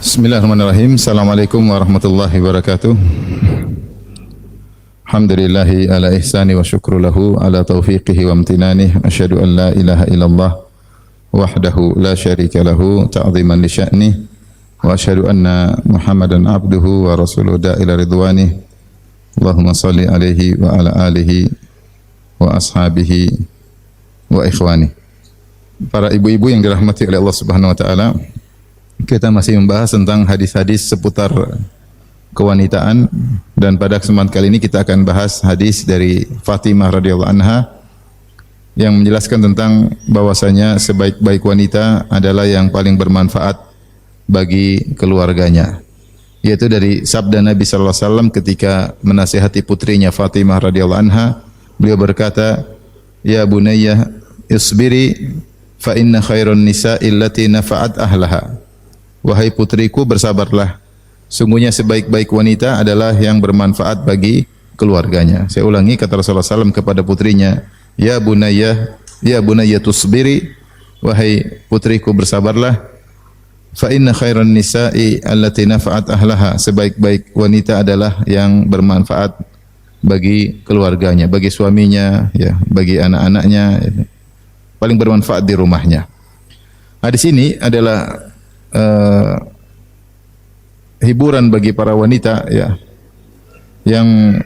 Bismillahirrahmanirrahim. Assalamualaikum warahmatullahi wabarakatuh. Alhamdulillahi ala ihsani wa syukru lahu ala taufiqihi wa amtinani. Asyhadu an la ilaha illallah wahdahu la syarika lahu ta'ziman li sya'ni. Wa asyhadu anna Muhammadan abduhu wa rasuluhu da'ila ridwani. Allahumma salli alaihi wa ala alihi wa ashabihi wa ikhwani. Para ibu-ibu yang dirahmati oleh Allah Subhanahu wa taala, kita masih membahas tentang hadis-hadis seputar kewanitaan, dan pada kesempatan kali ini kita akan bahas hadis dari Fatimah radhiyallahu anha yang menjelaskan tentang bahwasanya sebaik-baik wanita adalah yang paling bermanfaat bagi keluarganya. Yaitu dari sabda Nabi sallallahu alaihi wasallam ketika menasihati putrinya Fatimah radhiyallahu anha, beliau berkata, "Ya bunayya isbiri fa inna khairan nisa'i allati nafa'at ahlaha." Wahai putriku, bersabarlah. Sungguhnya sebaik-baik wanita adalah yang bermanfaat bagi keluarganya. Saya ulangi kata Rasulullah SAW kepada putrinya, Ya bunayya tusbiri. Wahai putriku, bersabarlah. Fa inna khairan nisa'i allati nafa'at ahlaha. Sebaik-baik wanita adalah yang bermanfaat bagi keluarganya, bagi suaminya, ya, bagi anak-anaknya, ya, paling bermanfaat di rumahnya. Hadis ini adalah hiburan bagi para wanita, ya, yang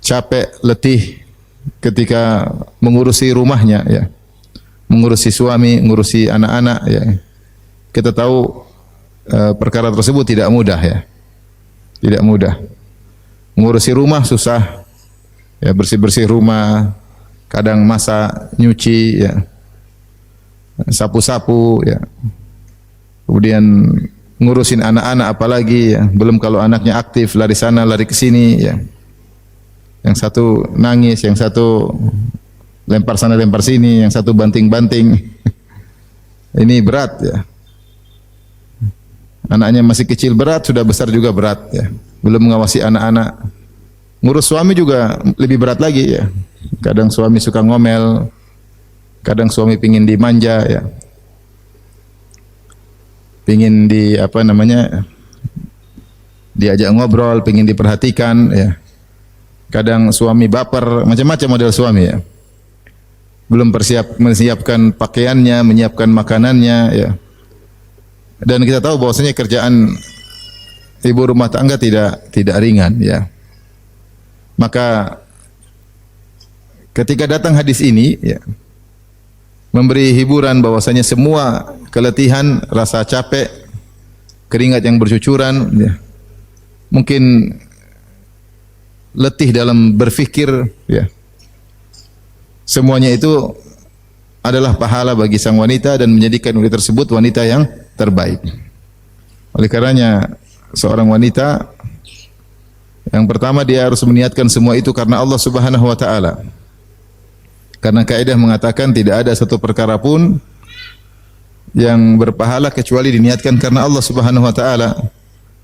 capek, letih ketika mengurusi rumahnya, ya, mengurusi suami, mengurusi anak-anak, ya. Kita tahu perkara tersebut tidak mudah, ya, tidak mudah. Mengurusi rumah susah, ya, bersih-bersih rumah, kadang masak, nyuci, ya, sapu-sapu, ya. Kemudian ngurusin anak-anak apalagi, ya. Belum kalau anaknya aktif, lari sana, lari ke sini, ya. Yang satu nangis, yang satu lempar sana, lempar sini, yang satu banting-banting. Ini berat, ya. Anaknya masih kecil berat, sudah besar juga berat, ya. Belum mengawasi anak-anak. Ngurus suami juga lebih berat lagi, ya. Kadang suami suka ngomel, kadang suami pingin dimanja, ya, pingin diajak ngobrol, pingin diperhatikan, ya. Kadang suami baper, macam-macam model suami, ya. Belum menyiapkan pakaiannya, menyiapkan makanannya, ya. Dan kita tahu bahwasanya kerjaan ibu rumah tangga tidak ringan, ya. Maka ketika datang hadis ini, ya, memberi hiburan bahwasanya semua keletihan, rasa capek, keringat yang bercucuran, ya, mungkin letih dalam berfikir, ya, semuanya itu adalah pahala bagi sang wanita dan menjadikan wanita tersebut wanita yang terbaik. Oleh karenanya seorang wanita, yang pertama dia harus meniatkan semua itu karena Allah Subhanahu wa taala. Karena kaidah mengatakan tidak ada satu perkara pun yang berpahala kecuali diniatkan karena Allah Subhanahu wa taala.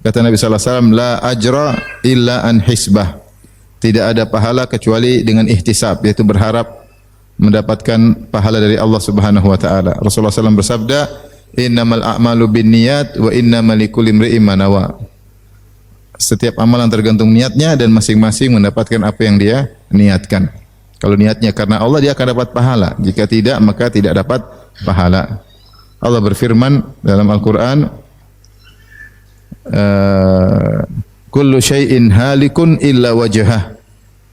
Kata Nabi sallallahu alaihi wasallam, la ajra illa an hisbah. Tidak ada pahala kecuali dengan ihtisab, yaitu berharap mendapatkan pahala dari Allah Subhanahu wa taala. Rasulullah SAW bersabda, "Innamal a'malu binniyat wa innamal likulli imri'in ma nawa." Setiap amalan tergantung niatnya dan masing-masing mendapatkan apa yang dia niatkan. Kalau niatnya karena Allah, dia akan dapat pahala. Jika tidak, maka tidak dapat pahala. Allah berfirman dalam Al-Quran, kullu syai'in halikun illa wajhah.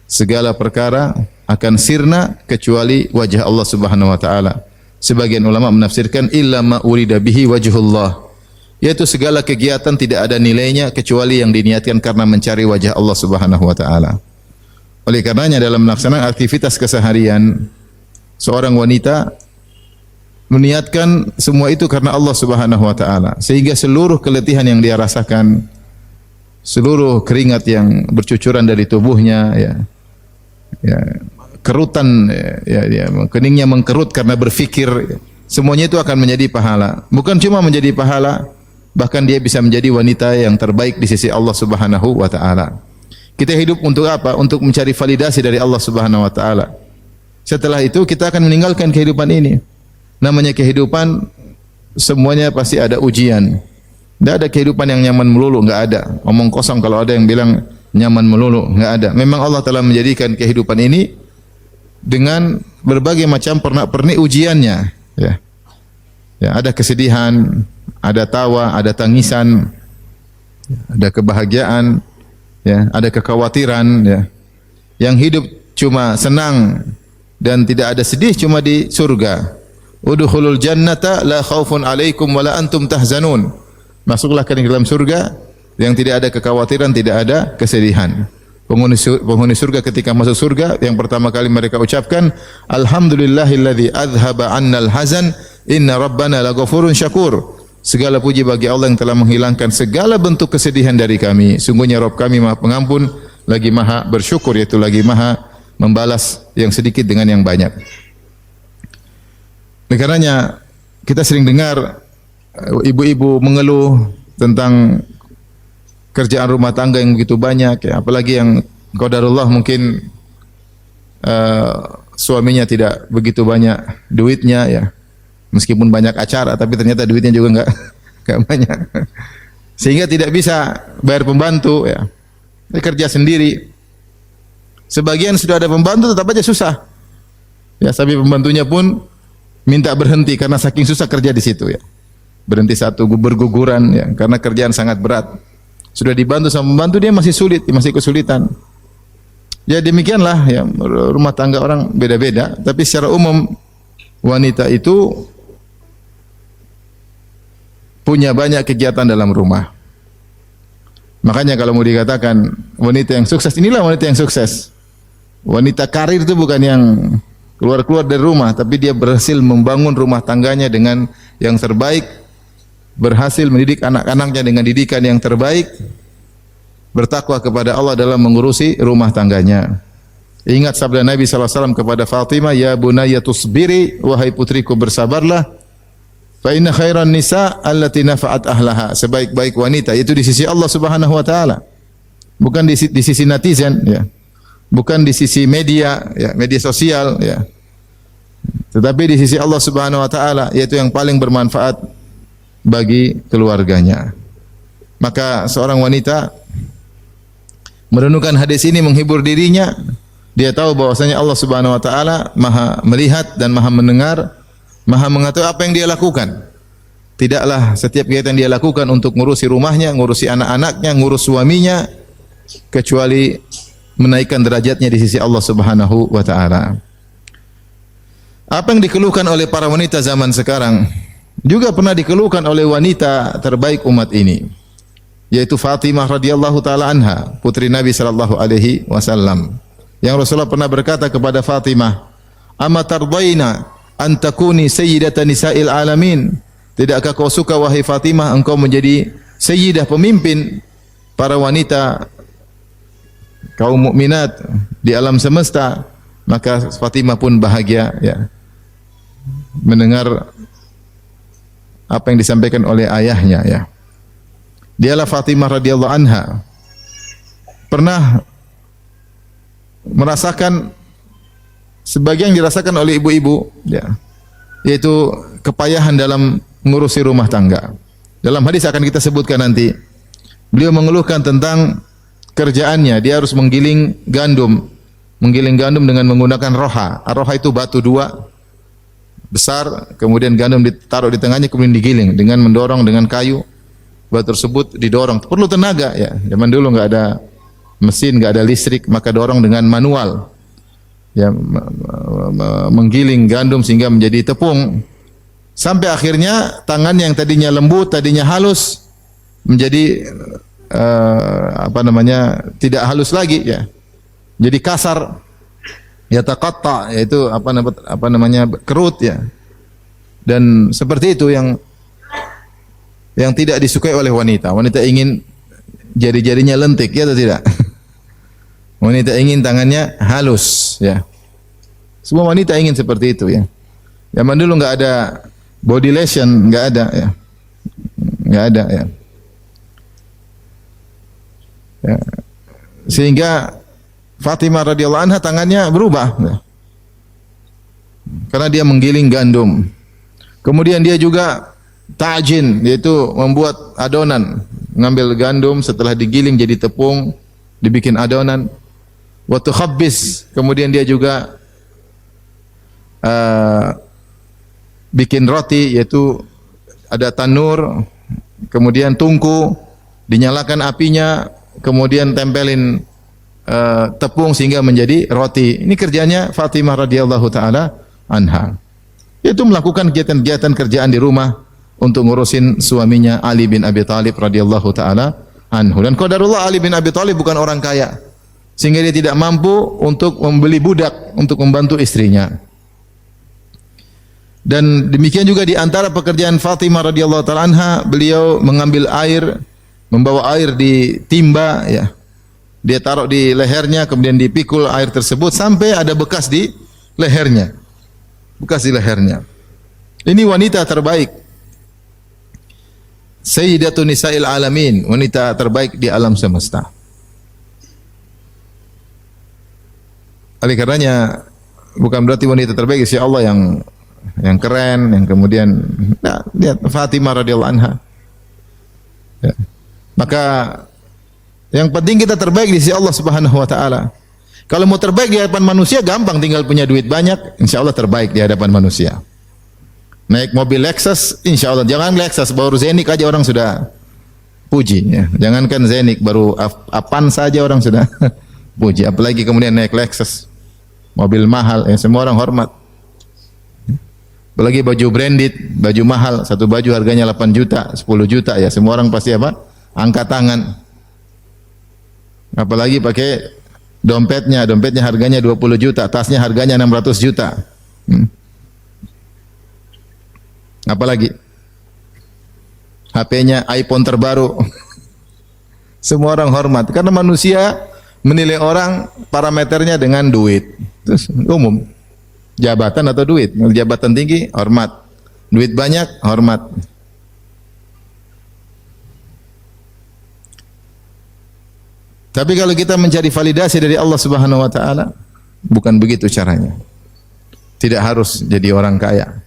Segala perkara akan sirna kecuali wajah Allah Subhanahu wa taala. Sebagian ulama menafsirkan illa ma urida bihi wajhullah, yaitu segala kegiatan tidak ada nilainya kecuali yang diniatkan karena mencari wajah Allah Subhanahu wa taala. Oleh karenanya dalam melaksanakan aktivitas keseharian, seorang wanita meniatkan semua itu karena Allah Subhanahu wa taala, sehingga seluruh keletihan yang dia rasakan, seluruh keringat yang bercucuran dari tubuhnya, kerutan, keningnya mengkerut karena berfikir, semuanya itu akan menjadi pahala. Bukan cuma menjadi pahala, bahkan dia bisa menjadi wanita yang terbaik di sisi Allah Subhanahu wa taala. Kita hidup untuk apa? Untuk mencari validasi dari Allah Subhanahu wa taala. Setelah itu kita akan meninggalkan kehidupan ini. Namanya kehidupan semuanya pasti ada ujian. Tidak ada kehidupan yang nyaman melulu, enggak ada. Omong kosong kalau ada yang bilang nyaman melulu, enggak ada. Memang Allah telah menjadikan kehidupan ini dengan berbagai macam pernak-pernik ujiannya, ya. Ya, ada kesedihan, ada tawa, ada tangisan, ada kebahagiaan, ya, ada kekhawatiran, ya. Yang hidup cuma senang dan tidak ada sedih cuma di surga. Udkhulul jannata la khaufun 'alaikum wa la antum tahzanun. Masuklah ke dalam surga yang tidak ada kekhawatiran, tidak ada kesedihan. Penghuni surga ketika masuk surga yang pertama kali mereka ucapkan, alhamdulillahilladzi adhaba 'annal hazan, inna rabbana laghafurun syakur. Segala puji bagi Allah yang telah menghilangkan segala bentuk kesedihan dari kami. Sungguhnya Rabb kami Maha Pengampun, lagi Maha bersyukur, yaitu lagi Maha membalas yang sedikit dengan yang banyak. Oleh karenanya kita sering dengar ibu-ibu mengeluh tentang kerjaan rumah tangga yang begitu banyak, ya. Apalagi yang qadarullah mungkin suaminya tidak begitu banyak duitnya, ya. Meskipun banyak acara, tapi ternyata duitnya juga enggak banyak. Sehingga tidak bisa bayar pembantu, ya. Dia kerja sendiri. Sebagian sudah ada pembantu tetap aja susah. Ya, tapi pembantunya pun minta berhenti karena saking susah kerja di situ, ya. Berhenti satu, berguguran, ya, karena kerjaan sangat berat. Sudah dibantu sama pembantu dia masih sulit, masih kesulitan. Ya demikianlah, ya, rumah tangga orang beda-beda, tapi secara umum wanita itu punya banyak kegiatan dalam rumah. Makanya kalau mau dikatakan wanita yang sukses, inilah wanita yang sukses. Wanita karir itu bukan yang keluar-keluar dari rumah, tapi dia berhasil membangun rumah tangganya dengan yang terbaik, berhasil mendidik anak-anaknya dengan didikan yang terbaik, bertakwa kepada Allah dalam mengurusi rumah tangganya. Ingat sabda Nabi SAW kepada Fatimah, ya bunayya tusbiri, wahai putriku bersabarlah, fa inna khairan nisa allati nafa'at ahlaha. Sebaik-baik wanita itu di sisi Allah Subhanahu wa taala. Bukan di sisi netizen, ya. Bukan di sisi media, ya, media sosial, ya. Tetapi di sisi Allah Subhanahu wa taala, yaitu yang paling bermanfaat bagi keluarganya. Maka seorang wanita merenungkan hadis ini, menghibur dirinya. Dia tahu bahwasanya Allah Subhanahu wa taala Maha melihat dan Maha mendengar, Maha mengetahui apa yang dia lakukan. Tidaklah setiap kegiatan dia lakukan untuk ngurusi rumahnya, ngurusi anak-anaknya, ngurus suaminya, kecuali menaikkan derajatnya di sisi Allah Subhanahu wa taala. Apa yang dikeluhkan oleh para wanita zaman sekarang juga pernah dikeluhkan oleh wanita terbaik umat ini, yaitu Fatimah radhiyallahu taala anha, putri Nabi sallallahu alaihi wasallam. Yang Rasulullah pernah berkata kepada Fatimah, "Ama tardaina an takuni sayyidatan nisa'il alamin?" Tidakkah kau suka wahai Fatimah engkau menjadi sayyidah, pemimpin para wanita kaum mukminat di alam semesta? Maka Fatimah pun bahagia, ya, mendengar apa yang disampaikan oleh ayahnya, ya. Dialah Fatimah radhiyallahu anha pernah merasakan sebagian dirasakan oleh ibu-ibu, ya, yaitu kepayahan dalam mengurusi rumah tangga. Dalam hadis akan kita sebutkan nanti, beliau mengeluhkan tentang kerjaannya. Dia harus menggiling gandum dengan menggunakan roha. Roha itu batu dua besar, kemudian gandum ditaruh di tengahnya, kemudian digiling dengan mendorong dengan kayu. Batu tersebut didorong, perlu tenaga, ya. Zaman dulu nggak ada mesin, nggak ada listrik, maka dorong dengan manual, ya, menggiling gandum sehingga menjadi tepung, sampai akhirnya tangan yang tadinya lembut, tadinya halus, menjadi tidak halus lagi, ya, jadi kasar, ya, taqatta, yaitu kerut, ya. Dan seperti itu yang tidak disukai oleh wanita. Wanita ingin jari-jarinya lentik, ya atau tidak? Wanita ingin tangannya halus, ya. Semua wanita ingin seperti itu, ya. Zaman dulu nggak ada body lotion, nggak ada, ya. Nggak ada, ya. Ya. Sehingga Fatimah radhiyallahu anha tangannya berubah, ya. Karena dia menggiling gandum. Kemudian dia juga ta'jin, yaitu membuat adonan, ngambil gandum setelah digiling jadi tepung, dibikin adonan. Wa tukhabbis, kemudian dia juga bikin roti, yaitu ada tanur, kemudian tungku, dinyalakan apinya, kemudian tempelin tepung sehingga menjadi roti. Ini kerjanya Fatimah radhiyallahu taala anha. Yaitu melakukan kegiatan-kegiatan kerjaan di rumah untuk ngurusin suaminya Ali bin Abi Thalib radhiyallahu taala anhu. Dan qadarullah Ali bin Abi Thalib bukan orang kaya, sehingga dia tidak mampu untuk membeli budak untuk membantu istrinya. Dan demikian juga di antara pekerjaan Fatimah radhiyallahu taala anha, beliau mengambil air, membawa air di timba, ya. Dia taruh di lehernya, kemudian dipikul air tersebut sampai ada bekas di lehernya. Bekas di lehernya. Ini wanita terbaik. Sayyidatun Nisa'il Alamin, wanita terbaik di alam semesta. Oleh karenanya bukan berarti wanita terbaik si Allah yang keren, yang kemudian lihat Fatimah radhiyallahu anha. Ya. Maka yang penting kita terbaik di sisi Allah Subhanahu wa taala. Kalau mau terbaik di hadapan manusia gampang, tinggal punya duit banyak, insyaallah terbaik di hadapan manusia. Naik mobil Lexus, insyaallah jangan Lexus, baru Zenik aja orang sudah puji, ya. Jangankan Zenik, baru Apan saja orang sudah puji, apalagi kemudian naik Lexus. Mobil mahal, ya, semua orang hormat. Apalagi baju branded, baju mahal, satu baju harganya 8 juta, 10 juta, ya semua orang pasti apa? Angkat tangan. Apalagi pakai dompetnya harganya 20 juta, tasnya harganya 600 juta. Apalagi HP-nya iPhone terbaru. Semua orang hormat karena manusia menilai orang parameternya dengan duit. Terus umum. Jabatan atau duit? Jabatan tinggi hormat. Duit banyak hormat. Tapi kalau kita mencari validasi dari Allah Subhanahu wa taala, bukan begitu caranya. Tidak harus jadi orang kaya.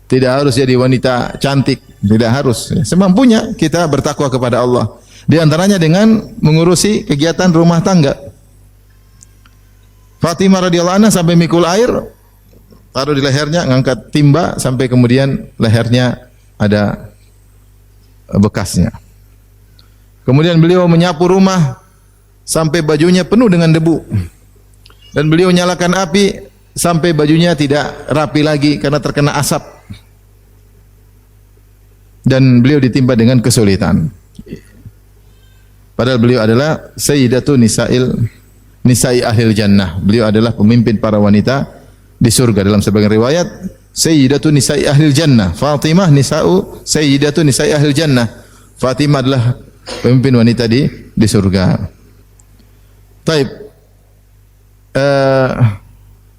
Tidak harus jadi wanita cantik, tidak harus. Semampunya kita bertakwa kepada Allah. Di antaranya dengan mengurusi kegiatan rumah tangga. Fatimah radhiyallahu anha sampai mikul air, taruh di lehernya, ngangkat timba sampai kemudian lehernya ada bekasnya. Kemudian beliau menyapu rumah sampai bajunya penuh dengan debu. Dan beliau nyalakan api sampai bajunya tidak rapi lagi karena terkena asap. Dan beliau ditimpa dengan kesulitan. Padahal beliau adalah Sayyidatu Nisa'i Ahlil Jannah. Beliau adalah pemimpin para wanita di surga. Dalam sebagian riwayat Sayyidatu Nisa'i Ahlil Jannah. Fatimah Sayyidatu Nisa'i Ahlil Jannah. Fatimah adalah pemimpin wanita di surga. Taib.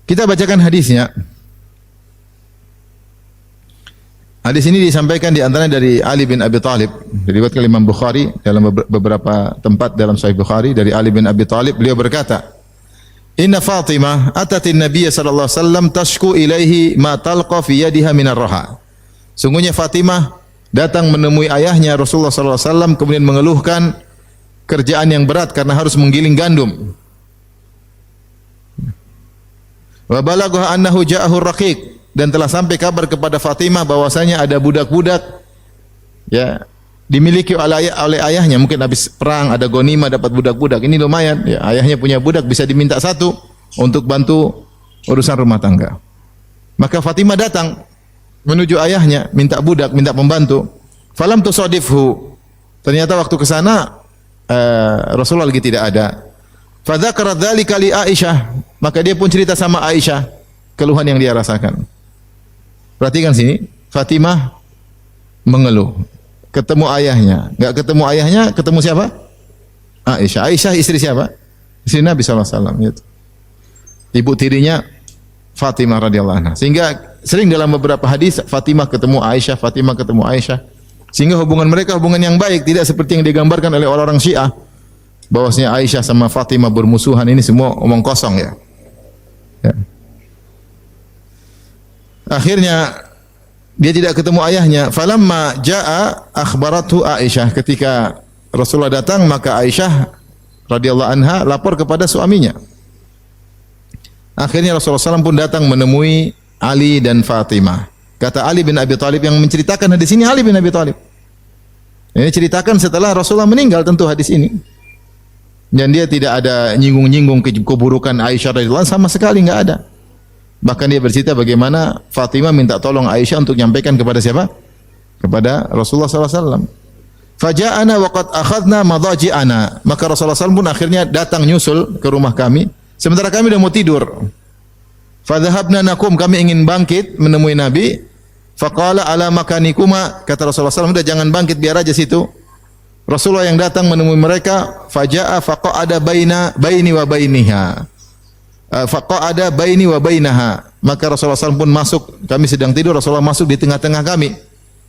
Kita bacakan hadisnya. Hadis ini disampaikan di antaranya dari Ali bin Abi Thalib, diriwayatkan oleh Imam Bukhari dalam beberapa tempat dalam Sahih Bukhari dari Ali bin Abi Thalib. Beliau berkata, "Inna Fatimah atatin Nabiy sallallahu alaihi wasallam tashku ilaihi ma talqa fi yadiha min ar-raha." Sungguhnya Fatimah datang menemui ayahnya Rasulullah sallallahu alaihi wasallam kemudian mengeluhkan kerjaan yang berat karena harus menggiling gandum. Wa balagha annahu ja'ahu raqiq, dan telah sampai kabar kepada Fatimah bahwasanya ada budak-budak ya dimiliki oleh ayahnya, mungkin habis perang ada ghanimah dapat budak-budak. Ini lumayan ya, ayahnya punya budak bisa diminta satu untuk bantu urusan rumah tangga. Maka Fatimah datang menuju ayahnya minta budak, minta pembantu. Falam tusadifhu. Ternyata waktu ke sana Rasulullah lagi tidak ada. Fadzakara dzalika li Aisyah, maka dia pun cerita sama Aisyah keluhan yang dia rasakan. Perhatikan sini, Fatimah mengeluh. Ketemu ayahnya, enggak ketemu ayahnya, ketemu siapa? Aisyah. Aisyah istri siapa? Istri Nabi sallallahu alaihi wasallam, gitu. Ibu tirinya Fatimah radhiyallahu anha. Sehingga sering dalam beberapa hadis Fatimah ketemu Aisyah, Fatimah ketemu Aisyah. Sehingga hubungan mereka hubungan yang baik, tidak seperti yang digambarkan oleh orang-orang Syiah bahwasanya Aisyah sama Fatimah bermusuhan. Ini semua omong kosong ya. Ya. Akhirnya dia tidak ketemu ayahnya. Falamma jaa akhbarathu Aisyah. Ketika Rasulullah datang, maka Aisyah radhiyallahu anha lapor kepada suaminya. Akhirnya Rasulullah SAW pun datang menemui Ali dan Fatimah. Kata Ali bin Abi Thalib, yang menceritakan hadis ini Ali bin Abi Thalib. Ini ceritakan setelah Rasulullah meninggal tentu hadis ini. Dan dia tidak ada nyinggung-nyinggung keburukan Aisyah radhiyallahu anha, sama sekali enggak ada. Bahkan dia bercerita bagaimana Fatimah minta tolong Aisyah untuk menyampaikan kepada siapa? Kepada Rasulullah SAW. Faja'ana wa qad akhadna madaji'ana. Maka Rasulullah SAW pun akhirnya datang nyusul ke rumah kami. Sementara kami sudah mau tidur. Fadhahabna nakum, kami ingin bangkit menemui Nabi. Faqala ala makanikuma, kata Rasulullah SAW, sudah jangan bangkit, biar aja situ. Rasulullah yang datang menemui mereka, faja'a faqa'ada baini wa bainiha. Faqa'ada baini wa bainaha. Maka Rasulullah SAW pun masuk, kami sedang tidur, Rasulullah masuk di tengah-tengah kami.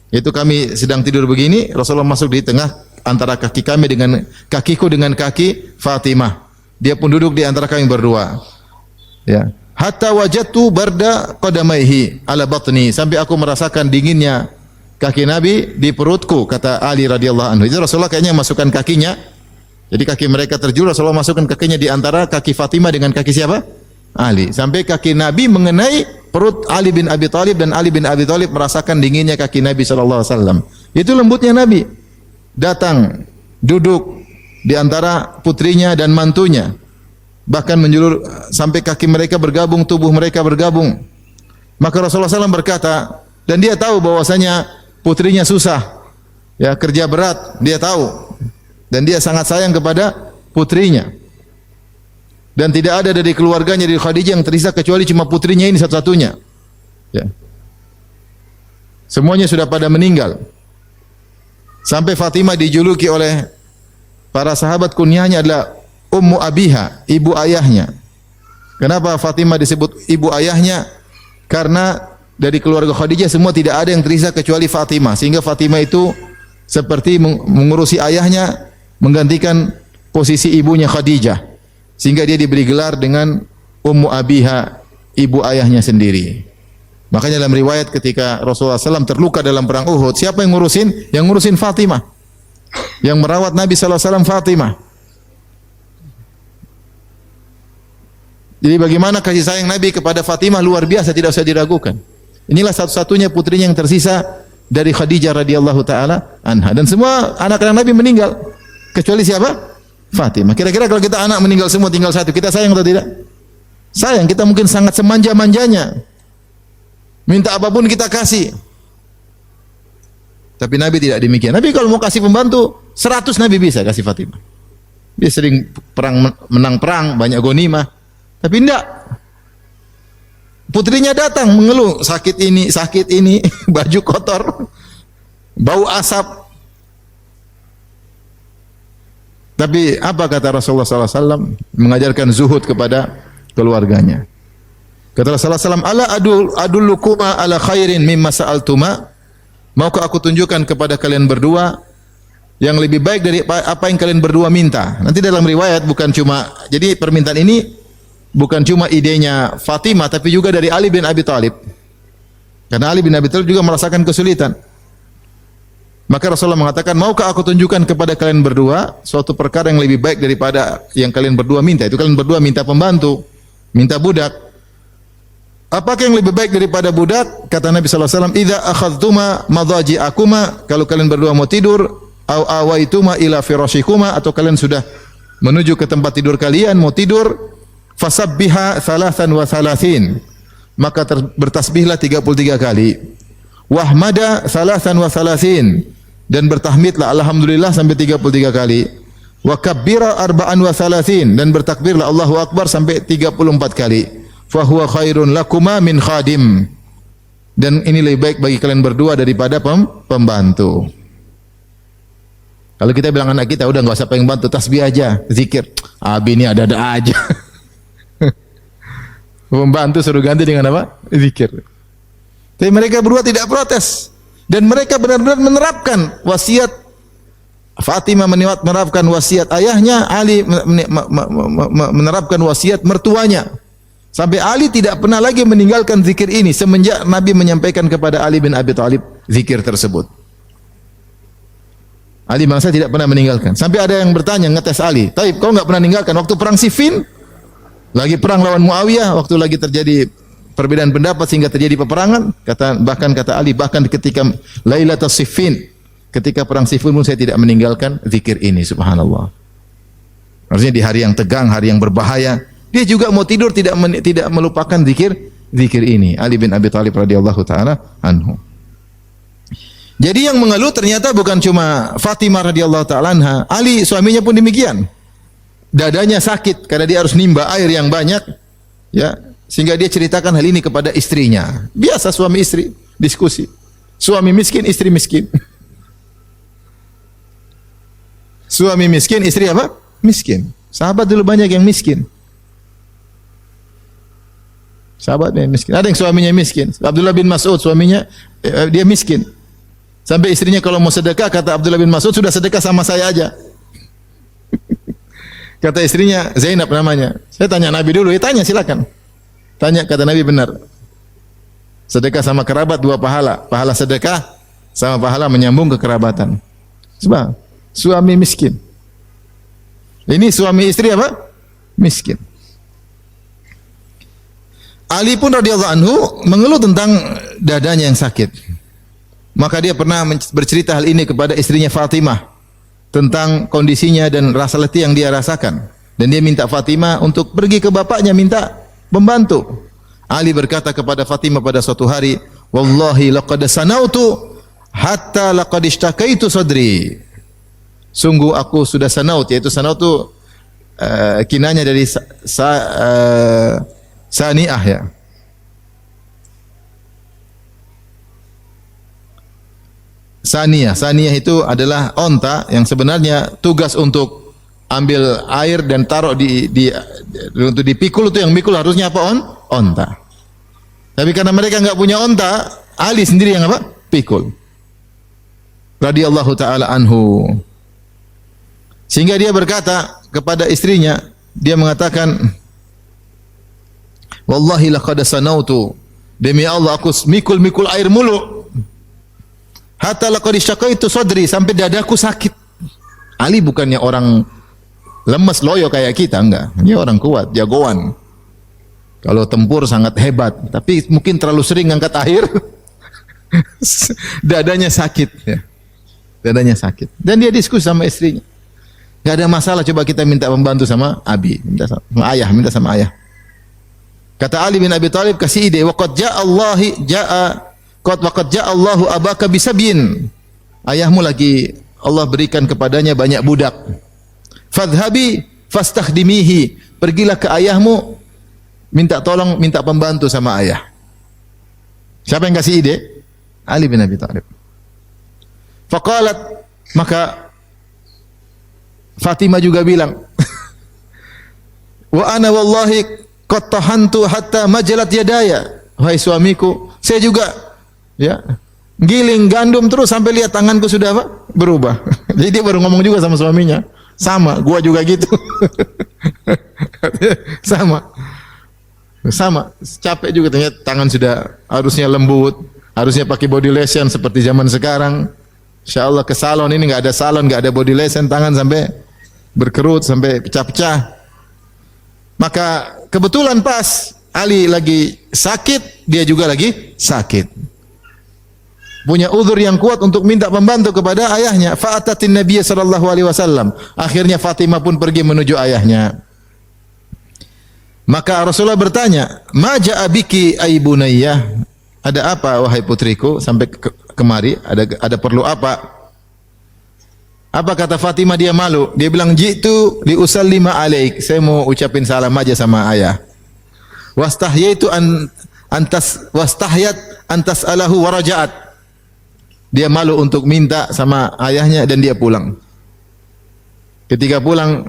Itu kami sedang tidur begini, Rasulullah masuk di tengah antara kaki kami dengan kakiku dengan kaki Fatimah. Dia pun duduk di antara kami berdua. Ya. Hatta wajadtu barda qadamaihi ala batni, sampai aku merasakan dinginnya kaki Nabi di perutku, kata Ali radhiyallahu anhu. Itu Rasulullah kayaknya masukkan kakinya. Jadi kaki mereka terjulur, Rasulullah masukkan kakinya di antara kaki Fatimah dengan kaki siapa? Ali. Sampai kaki Nabi mengenai perut Ali bin Abi Thalib, dan Ali bin Abi Thalib merasakan dinginnya kaki Nabi sallallahu alaihi wasallam. Itu lembutnya Nabi. Datang, duduk di antara putrinya dan mantunya. Bahkan menjulur sampai kaki mereka bergabung, tubuh mereka bergabung. Maka Rasulullah SAW berkata, dan dia tahu bahwasanya putrinya susah, ya, kerja berat, dia tahu. Dan dia sangat sayang kepada putrinya. Dan tidak ada dari keluarganya, dari Khadijah, yang tersisa kecuali cuma putrinya ini satu-satunya. Ya. Semuanya sudah pada meninggal. Sampai Fatimah dijuluki oleh para sahabat, kunyahnya adalah Ummu Abiha, ibu ayahnya. Kenapa Fatimah disebut ibu ayahnya? Karena dari keluarga Khadijah semua tidak ada yang tersisa kecuali Fatimah. Sehingga Fatimah itu seperti mengurusi ayahnya, menggantikan posisi ibunya Khadijah. Sehingga dia diberi gelar dengan Ummu Abiha, ibu ayahnya sendiri. Makanya dalam riwayat ketika Rasulullah SAW terluka dalam perang Uhud, siapa yang ngurusin? Yang ngurusin Fatimah. Yang merawat Nabi SAW Fatimah. Jadi bagaimana kasih sayang Nabi kepada Fatimah luar biasa, tidak usah diragukan. Inilah satu-satunya putrinya yang tersisa dari Khadijah radhiyallahu taala anha. Dan semua anak-anak Nabi meninggal kecuali siapa? Fatimah. Kira-kira kalau kita anak meninggal semua tinggal satu, kita sayang atau tidak? Sayang, kita mungkin sangat semanja-manjanya. Minta apapun kita kasih. Tapi Nabi tidak demikian. Nabi kalau mau kasih pembantu 100 Nabi bisa kasih Fatimah. Dia sering perang, menang perang, banyak ghanimah. Tapi enggak. Putrinya datang mengeluh, sakit ini, baju kotor, bau asap. Tapi apa kata Rasulullah SAW? Mengajarkan zuhud kepada keluarganya. Kata Rasulullah SAW, ala adullukuma ala khairin mimma sa'altuma. Maukah aku tunjukkan kepada kalian berdua yang lebih baik dari apa yang kalian berdua minta? Nanti dalam riwayat bukan cuma, jadi permintaan ini bukan cuma idenya Fatimah, tapi juga dari Ali bin Abi Thalib. Karena Ali bin Abi Thalib juga merasakan kesulitan. Maka Rasulullah mengatakan, maukah aku tunjukkan kepada kalian berdua suatu perkara yang lebih baik daripada yang kalian berdua minta? Itu kalian berdua minta pembantu, minta budak. Apakah yang lebih baik daripada budak? Kata Nabi SAW, idza akhadtuma madaji'akuma, kalau kalian berdua mau tidur, au awaituma ila firashikuma, atau kalian sudah menuju ke tempat tidur kalian, mau tidur, fasabbiha thalathan wa thalathin, maka bertasbihlah 33 kali. Wahmada thalathan wa thalathin, dan bertahmidlah alhamdulillah sampai 33 kali. Wa kabbira arba'an wa thalathin, dan bertakbirlah Allahu Akbar sampai 34 kali. Fa huwa khairun lakuma min khadim, dan ini lebih baik bagi kalian berdua daripada pembantu. Kalau kita bilang anak kita, udah enggak usah pengen bantu, tasbih aja, zikir. Abi ini ada-ada aja. Pembantu suruh ganti dengan apa? Zikir. Tapi mereka berdua tidak protes, dan mereka benar-benar menerapkan wasiat Fatimah, menerapkan wasiat ayahnya, Ali menerapkan wasiat mertuanya. Sampai Ali tidak pernah lagi meninggalkan zikir ini semenjak Nabi menyampaikan kepada Ali bin Abi Thalib zikir tersebut. Ali bangsa tidak pernah meninggalkan. Sampai ada yang bertanya, ngetes Ali, "Taib, kau enggak pernah meninggalkan waktu perang Siffin? Lagi perang lawan Muawiyah, waktu lagi terjadi perbedaan pendapat sehingga terjadi peperangan?" Bahkan kata Ali, bahkan ketika Lailatul Siffin, ketika perang Siffin pun saya tidak meninggalkan zikir ini, subhanallah. Artinya di hari yang tegang, hari yang berbahaya, dia juga mau tidur tidak melupakan zikir ini. Ali bin Abi Thalib radhiyallahu taala anhu. Jadi yang mengeluh ternyata bukan cuma Fatimah radhiyallahu taala anha, Ali suaminya pun demikian. Dadanya sakit karena dia harus nimba air yang banyak, ya, sehingga dia ceritakan hal ini kepada istrinya. Biasa suami istri diskusi. Suami miskin, istri miskin. Suami miskin, istri apa? Miskin. Sahabat dulu banyak yang miskin. Sahabat yang miskin. Ada yang suaminya miskin. Abdullah bin Mas'ud suaminya dia miskin. Sampai istrinya kalau mau sedekah, kata Abdullah bin Mas'ud, sudah sedekah sama saya aja. Kata istrinya, Zainab namanya. Saya tanya Nabi dulu, ya tanya silakan. Tanya, kata Nabi benar. Sedekah sama kerabat 2 pahala. Pahala sedekah sama pahala menyambung kekerabatan. Sebab suami miskin. Ini suami istri apa? Miskin. Ali pun radhiyallahu anhu mengeluh tentang dadanya yang sakit. Maka dia pernah bercerita hal ini kepada istrinya Fatimah tentang kondisinya dan rasa letih yang dia rasakan. Dan dia minta Fatimah untuk pergi ke bapaknya minta pembantu. Ali berkata kepada Fatimah pada suatu hari, "Wallahi laqad sanautu hatta laqad ishtakaitu sadri." Sungguh aku sudah sanaut, yaitu sanaut itu kinanya dari saniah, ya. Saniyah itu adalah onta yang sebenarnya tugas untuk ambil air dan taruh untuk dipikul, itu yang mikul harusnya apa? Onta. Tapi karena mereka enggak punya onta, Ali sendiri yang apa? Pikul. Radhiyallahu taala anhu. Sehingga dia berkata kepada istrinya, dia mengatakan, "Wallahi laqad sanautu." Demi Allah aku mikul air mulu. Hatta laqad syaqaitu sadri, sampai dadaku sakit. Ali bukannya orang lemes loyo kayak kita, enggak. Dia orang kuat, jagoan. Kalau tempur sangat hebat, tapi mungkin terlalu sering angkat air. Dadanya sakit, ya. Dadanya sakit. Dan dia diskusi sama istrinya. Enggak ada masalah, coba kita minta pembantu sama Abi, minta sama ayah. Kata Ali bin Abi Thalib, kasih ide, waqad Allahu abaka bisabyin. Ayahmu lagi Allah berikan kepadanya banyak budak. Fadhhabi fastakhdimihi. Pergilah ke ayahmu, minta tolong, minta pembantu sama ayah. Siapa yang kasih ide? Ali bin Abi Thalib. Faqalat, maka Fatimah juga bilang, "Wa ana wallahi qad tahantu hatta majalat yadaya." Wahai suamiku, saya juga, ya, giling gandum terus sampai lihat tanganku sudah apa? Berubah. Jadi dia baru ngomong juga sama suaminya. Sama, gua juga gitu. Sama. Capek juga ternyata, tangan sudah harusnya lembut, harusnya pakai body lotion seperti zaman sekarang. Insyaallah ke salon ini enggak ada salon, enggak ada body lotion, tangan sampai berkerut, sampai pecah-pecah. Maka kebetulan pas Ali lagi sakit, dia juga lagi sakit. Punya uzur yang kuat untuk minta pembantu kepada ayahnya. Fa'atatin Nabiy sallallahu alaihi wasallam. Akhirnya Fatimah pun pergi menuju ayahnya. Maka Rasulullah bertanya, "Ma ja'a biki ay bunayyah?" Ada apa wahai putriku sampai kemari? Ada perlu apa? Apa kata Fatimah? Dia malu. Dia bilang, "Jitu li usallima alaik." Saya mau ucapin salam aja sama ayah. Wastahyaitu wastahyat antas alahu waraja'at. Dia malu untuk minta sama ayahnya dan dia pulang. Ketika pulang,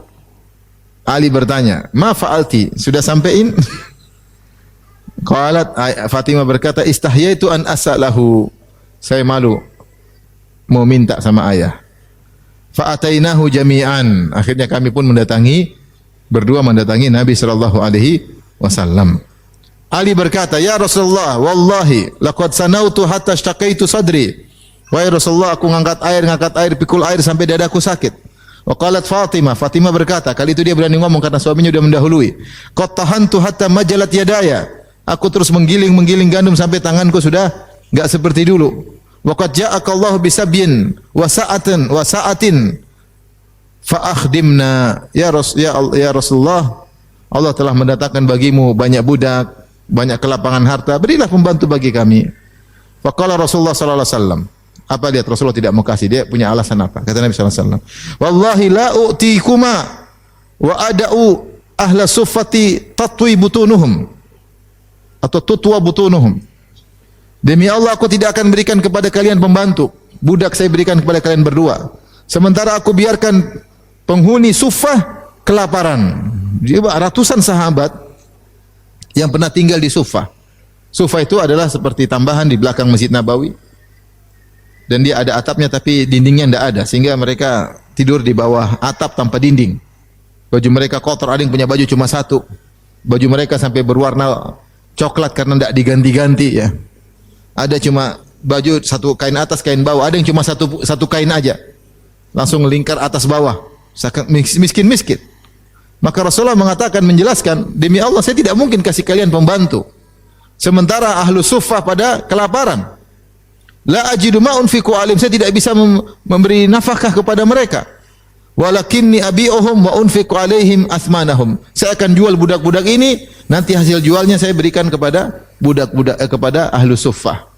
Ali bertanya, "Ma fa'alti?" Sudah sampein? Qalat, Fatimah berkata, "Istahyaitu an as'alahu." Saya malu mau minta sama ayah. Fa'atainahu jami'an. Akhirnya kami pun berdua mendatangi Nabi sallallahu alaihi wasallam. Ali berkata, "Ya Rasulullah, wallahi laqad sanautu hatta ishtaqaitu sadri." Wahai Rasulullah, aku ngangkat air, pikul air sampai dadaku sakit. Wa qalat Fatimah berkata, kali itu dia berani ngomong karena suaminya sudah mendahului. Qad tahantu hatta majalat yadaya. Aku terus menggiling gandum sampai tanganku sudah enggak seperti dulu. Wa qad ja'aka Allah bisabyin wa sa'atin fa akhdimna. Ya Rasulullah, Allah telah mendatangkan bagimu banyak budak, banyak kelapangan harta, berilah pembantu bagi kami. Faqala Rasulullah sallallahu alaihi wasallam. Apa lihat Rasulullah tidak mau kasih, dia punya alasan apa? Kata Nabi sallallahu alaihi wasallam, "Wallahi la u'tikuma wa ada'u ahla suffati tatwi butunuhum atau tutwa butunuhum." Demi Allah, aku tidak akan berikan kepada kalian pembantu. Budak saya berikan kepada kalian berdua. Sementara aku biarkan penghuni Suffah kelaparan. Dia ratusan sahabat yang pernah tinggal di Suffah. Suffah itu adalah seperti tambahan di belakang Masjid Nabawi. Dan dia ada atapnya tapi dindingnya tidak ada, sehingga mereka tidur di bawah atap tanpa dinding. Baju mereka kotor, ada yang punya baju cuma satu. Baju mereka sampai berwarna coklat karena tidak diganti-ganti ya. Ada cuma baju satu kain atas, kain bawah. Ada yang cuma satu kain aja. Langsung lingkar atas bawah. Miskin-miskin. Maka Rasulullah mengatakan, menjelaskan, demi Allah saya tidak mungkin kasih kalian pembantu. Sementara ahlu suffah pada kelaparan. La ajidu ma unfiqu alim, saya tidak bisa memberi nafkah kepada mereka. Walakinni abi'uhum wa unfiqu alaihim athmanahum. Saya akan jual budak-budak ini, nanti hasil jualnya saya berikan kepada budak-budak kepada ahlu suffah.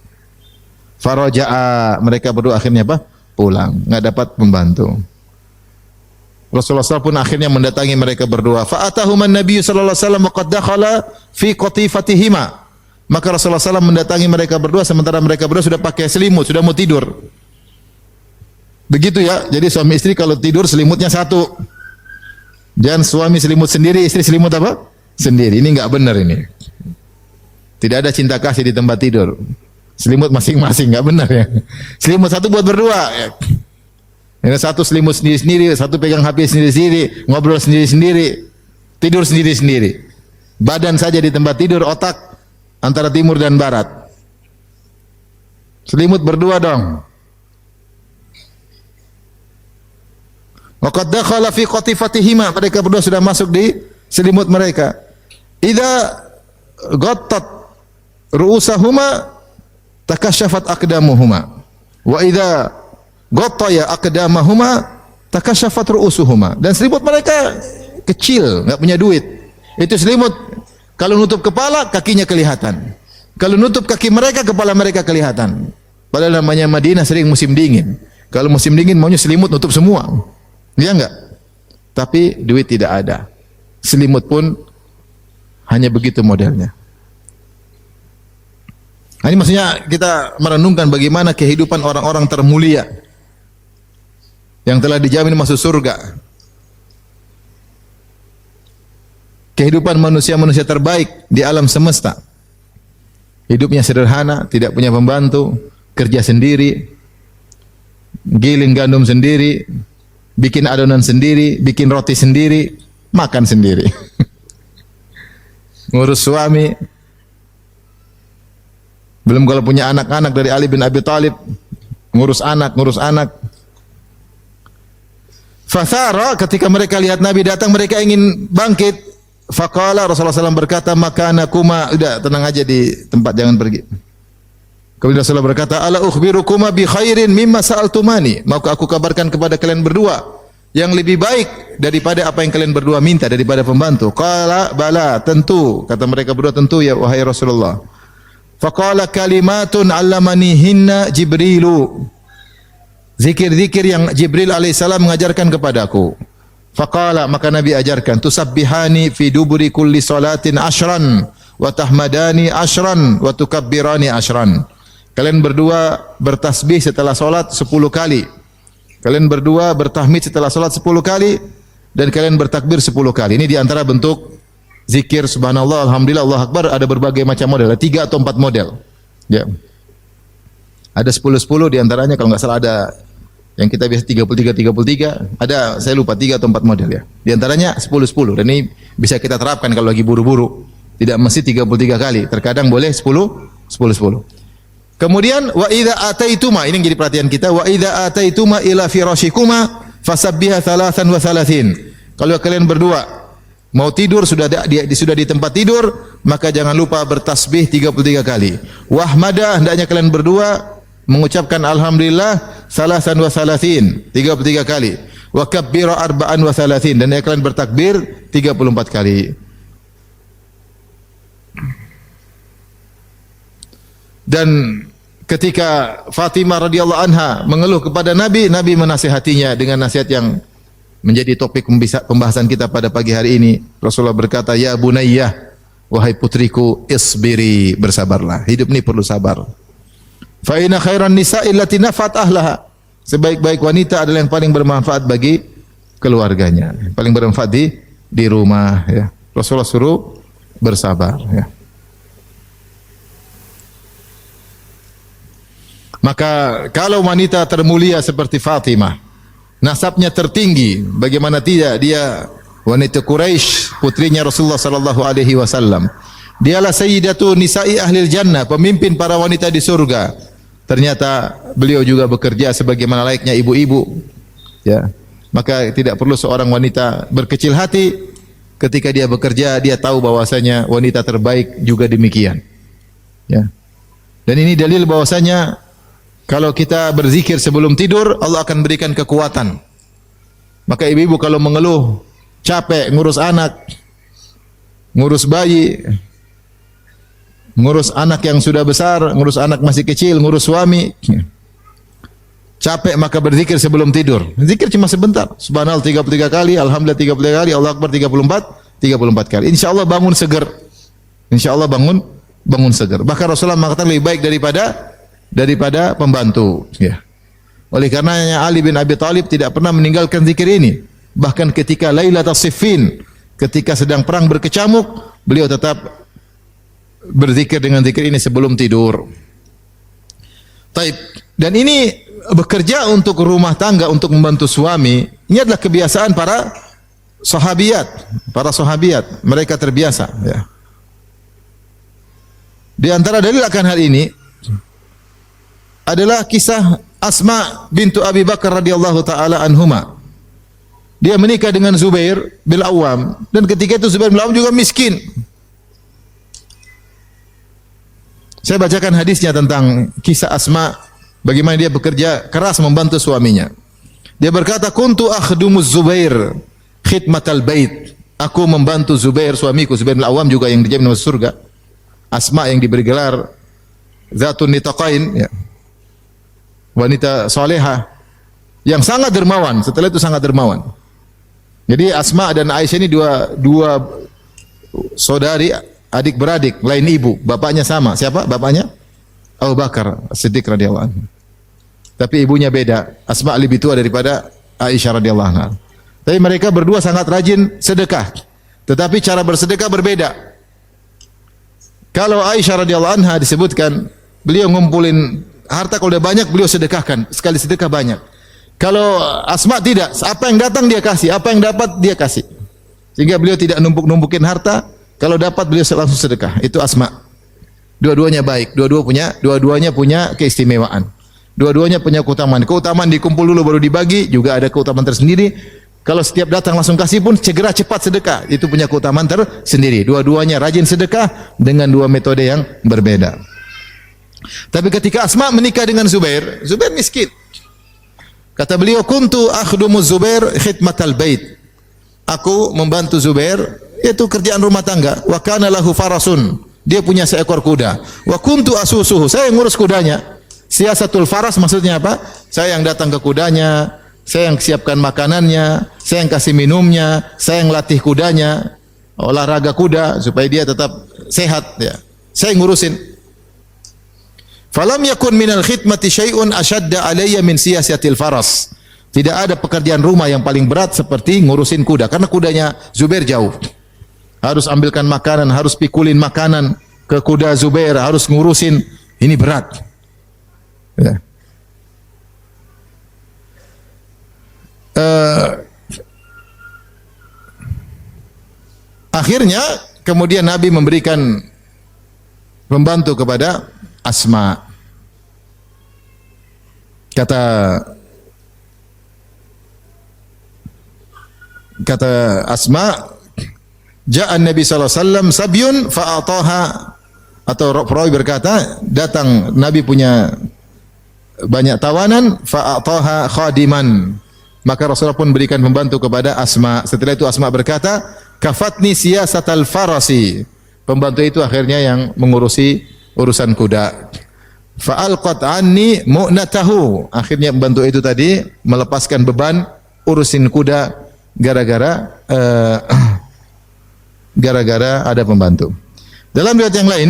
Faraja'a, mereka berdua akhirnya apa? Pulang, enggak dapat pembantu. Rasulullah SAW pun akhirnya mendatangi mereka berdua. Fa'atahuman Nabi sallallahu alaihi wasallam qad dakhala fi qatifatihima. Maka Rasulullah SAW mendatangi mereka berdua sementara mereka berdua sudah pakai selimut, sudah mau tidur. Begitu ya. Jadi suami istri kalau tidur selimutnya satu. Jangan suami selimut sendiri, istri selimut apa? Sendiri. Ini enggak benar ini. Tidak ada cinta kasih di tempat tidur. Selimut masing-masing, enggak benar ya. Selimut satu buat berdua ya. Ini satu selimut sendiri-sendiri, satu pegang HP sendiri-sendiri, ngobrol sendiri-sendiri, tidur sendiri-sendiri. Badan saja di tempat tidur, otak antara timur dan barat. Selimut berdua dong. Waqad dakhala fi qatifatihima, mereka berdua sudah masuk di selimut mereka. Idza ghattat ru'usahuma takasyafat aqdamuhuma wa idza ghattaya aqdamahuma takasyafat ru'usuhuma. Dan selimut mereka kecil, enggak punya duit. Itu selimut kalau nutup kepala, kakinya kelihatan. Kalau nutup kaki mereka, kepala mereka kelihatan. Padahal namanya Madinah sering musim dingin. Kalau musim dingin maunya selimut nutup semua. Iya enggak? Tapi duit tidak ada. Selimut pun hanya begitu modelnya. Nah, ini maksudnya kita merenungkan bagaimana kehidupan orang-orang termulia yang telah dijamin masuk surga. Kehidupan manusia-manusia terbaik di alam semesta. Hidupnya sederhana, tidak punya pembantu, kerja sendiri, giling gandum sendiri, bikin adonan sendiri, bikin roti sendiri, makan sendiri. Ngurus suami. Belum kalau punya anak-anak dari Ali bin Abi Thalib, ngurus anak. Fathara, ketika mereka lihat Nabi datang, mereka ingin bangkit. Faqala, Rasulullah SAW berkata, makanakuma, udah tenang aja di tempat, jangan pergi. Kemudian Rasulullah berkata, ala ukhbirukuma bi khairin mimma sa'altumani. Maukah aku kabarkan kepada kalian berdua yang lebih baik daripada apa yang kalian berdua minta, daripada pembantu? Qala bala, tentu. Kata mereka berdua, tentu ya wahai Rasulullah. Faqala kalimatun 'allamanihinna Jibrilu. Zikir-zikir yang Jibril alaihissalam mengajarkan kepadaku. Faqala, maka Nabi ajarkan, tusabbihani fi duburi kulli salatin ashran wa tahmadani ashran wa tukabbirani ashran. Kalian berdua bertasbih setelah salat 10 kali. Kalian berdua bertahmid setelah salat 10 kali dan kalian bertakbir 10 kali. Ini di antara bentuk zikir subhanallah, alhamdulillah, Allah akbar, ada berbagai macam model, ada 3 atau 4 model. Ya. Ada 10-10 di antaranya, kalau enggak salah ada yang kita biasa 33, ada saya lupa 3 atau 4 model ya. Di antaranya 10-10 dan ini bisa kita terapkan kalau lagi buru-buru. Tidak mesti 33 kali. Terkadang boleh 10. Kemudian wa idza ataituma, ini yang jadi perhatian kita, wa idza ataituma ila firashikuma fasabbiha 33. Kalau kalian berdua mau tidur sudah di tempat tidur, maka jangan lupa bertasbih 33 kali. Wahmada, hendaknya kalian berdua mengucapkan alhamdulillah 33 kali. Wa kabbira 34, dan kalian bertakbir 34 kali. Dan ketika Fatimah radhiyallahu anha mengeluh kepada Nabi, Nabi menasihatinya dengan nasihat yang menjadi topik pembahasan kita pada pagi hari ini. Rasulullah berkata, "Ya bunayyah, wahai putriku, isbiri, bersabarlah. Hidup ini perlu sabar. Fa inna khairan nisa'i allati nafat ahlaha." Sebaik-baik wanita adalah yang paling bermanfaat bagi keluarganya, yang paling bermanfaat di rumah, ya. Rasulullah suruh bersabar, ya. Maka kalau wanita termulia seperti Fatimah, nasabnya tertinggi, bagaimana tidak, dia wanita Quraisy, putrinya Rasulullah sallallahu alaihi wasallam. Dialah sayyidatu nisa'i ahlil jannah, pemimpin para wanita di surga. Ternyata beliau juga bekerja sebagaimana layaknya ibu-ibu, ya. Maka tidak perlu seorang wanita berkecil hati ketika dia bekerja, dia tahu bahwasanya wanita terbaik juga demikian, ya. Dan ini dalil bahwasanya kalau kita berzikir sebelum tidur, Allah akan berikan kekuatan. Maka ibu-ibu kalau mengeluh, capek ngurus anak, ngurus bayi, ngurus anak yang sudah besar, ngurus anak masih kecil, ngurus suami, capek, maka berzikir sebelum tidur. Zikir cuma sebentar. Subhanallah 33 kali, alhamdulillah 33 kali, Allah Akbar 34 kali. Insyaallah bangun seger. Insyaallah bangun seger. Bahkan Rasulullah mengatakan lebih baik daripada pembantu, ya. Oleh karenanya Ali bin Abi Thalib tidak pernah meninggalkan zikir ini. Bahkan ketika Lailatul Siffin, ketika sedang perang berkecamuk, beliau tetap berzikir dengan zikir ini sebelum tidur. Taib. Dan ini bekerja untuk rumah tangga, untuk membantu suami. Ini adalah kebiasaan para sahabiat. Mereka terbiasa, ya. Di antara dalil akan hal ini adalah kisah Asma bintu Abi Bakar radhiyallahu taala anhuma. Dia menikah dengan Zubair bin Awam, dan ketika itu Zubair bin Awam juga miskin. Saya bacakan hadisnya tentang kisah Asma, bagaimana dia bekerja keras membantu suaminya. Dia berkata, "Kuntu akhdumuz Zubair khidmatal bait." Aku membantu Zubair, suamiku. Zubair bin Awam juga yang dijamin masuk surga. Asma yang diberi gelar Zatun Nitaqain, ya. Wanita salehah yang sangat dermawan. Setelah itu sangat dermawan. Jadi Asma dan Aisyah ini dua saudari, adik beradik, lain ibu, bapaknya sama. Siapa bapaknya? Abu Bakar Siddiq radhiyallahu anhu. Tapi ibunya beda. Asma lebih tua daripada Aisyah radhiyallahu anha. Tapi mereka berdua sangat rajin sedekah. Tetapi cara bersedekah berbeda. Kalau Aisyah radhiyallahu anha disebutkan beliau ngumpulin harta, kalau udah banyak beliau sedekahkan, sekali sedekah banyak. Kalau Asma tidak, apa yang datang dia kasih, apa yang dapat dia kasih. Sehingga beliau tidak numpuk-numpukin harta, kalau dapat beliau langsung sedekah. Itu Asma. Dua-duanya baik, dua-duanya punya keistimewaan. Dua-duanya punya keutamaan. Keutamaan dikumpul dulu baru dibagi, juga ada keutamaan tersendiri. Kalau setiap datang langsung kasih pun segera cepat sedekah, itu punya keutamaan tersendiri. Dua-duanya rajin sedekah dengan dua metode yang berbeda. Tapi ketika Asma menikah dengan Zubair, Zubair miskin. Kata beliau, "Kuntu akhdumu Zubair khidmatal bait." Aku membantu Zubair, itu kerjaan rumah tangga. Wa kana lahu farasun. Dia punya seekor kuda. Wa kuntu asusuhu. Saya yang ngurus kudanya. Siasatul faras maksudnya apa? Saya yang datang ke kudanya, saya yang siapkan makanannya, saya yang kasih minumnya, saya yang latih kudanya, olahraga kuda supaya dia tetap sehat, ya. Saya yang ngurusin. Falam yakun minal khidmati syai'un ashadda alayya min siyasatil faras. Tidak ada pekerjaan rumah yang paling berat seperti ngurusin kuda, karena kudanya Zubair jauh. Harus ambilkan makanan, harus pikulin makanan ke kuda Zubair, harus ngurusin, ini berat. Ya. Akhirnya kemudian Nabi memberikan pembantu kepada Asma. Kata Asma, ja'an Nabi sallallahu alaihi wasallam sabyun fa'ataha, atau perawi berkata, datang Nabi punya banyak tawanan, fa'ataha khadiman, maka Rasulullah pun berikan pembantu kepada Asma. Setelah itu Asma berkata, kafatni siyasatal farasi, pembantu itu akhirnya yang mengurusi urusan kuda. Fa'alqat anni mu'natahu, akhirnya pembantu itu tadi melepaskan beban urusin kuda gara-gara ada pembantu. Dalam riwayat yang lain,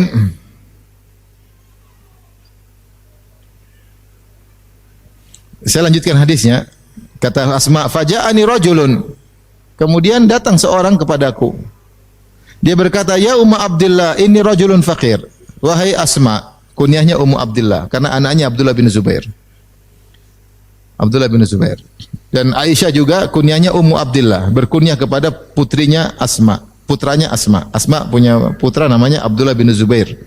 saya lanjutkan hadisnya. Kata Asma, faja'ani rajulun, kemudian datang seorang kepadaku. Dia berkata, ya Ummu Abdillah, ini rajulun faqir. Wahai Asma, kunyahnya Ummu Abdillah karena anaknya Abdullah bin Zubair. Abdullah bin Zubair. Dan Aisyah juga kunyahnya Ummu Abdillah, berkunyah kepada putrinya Asma, putranya Asma. Asma punya putra namanya Abdullah bin Zubair.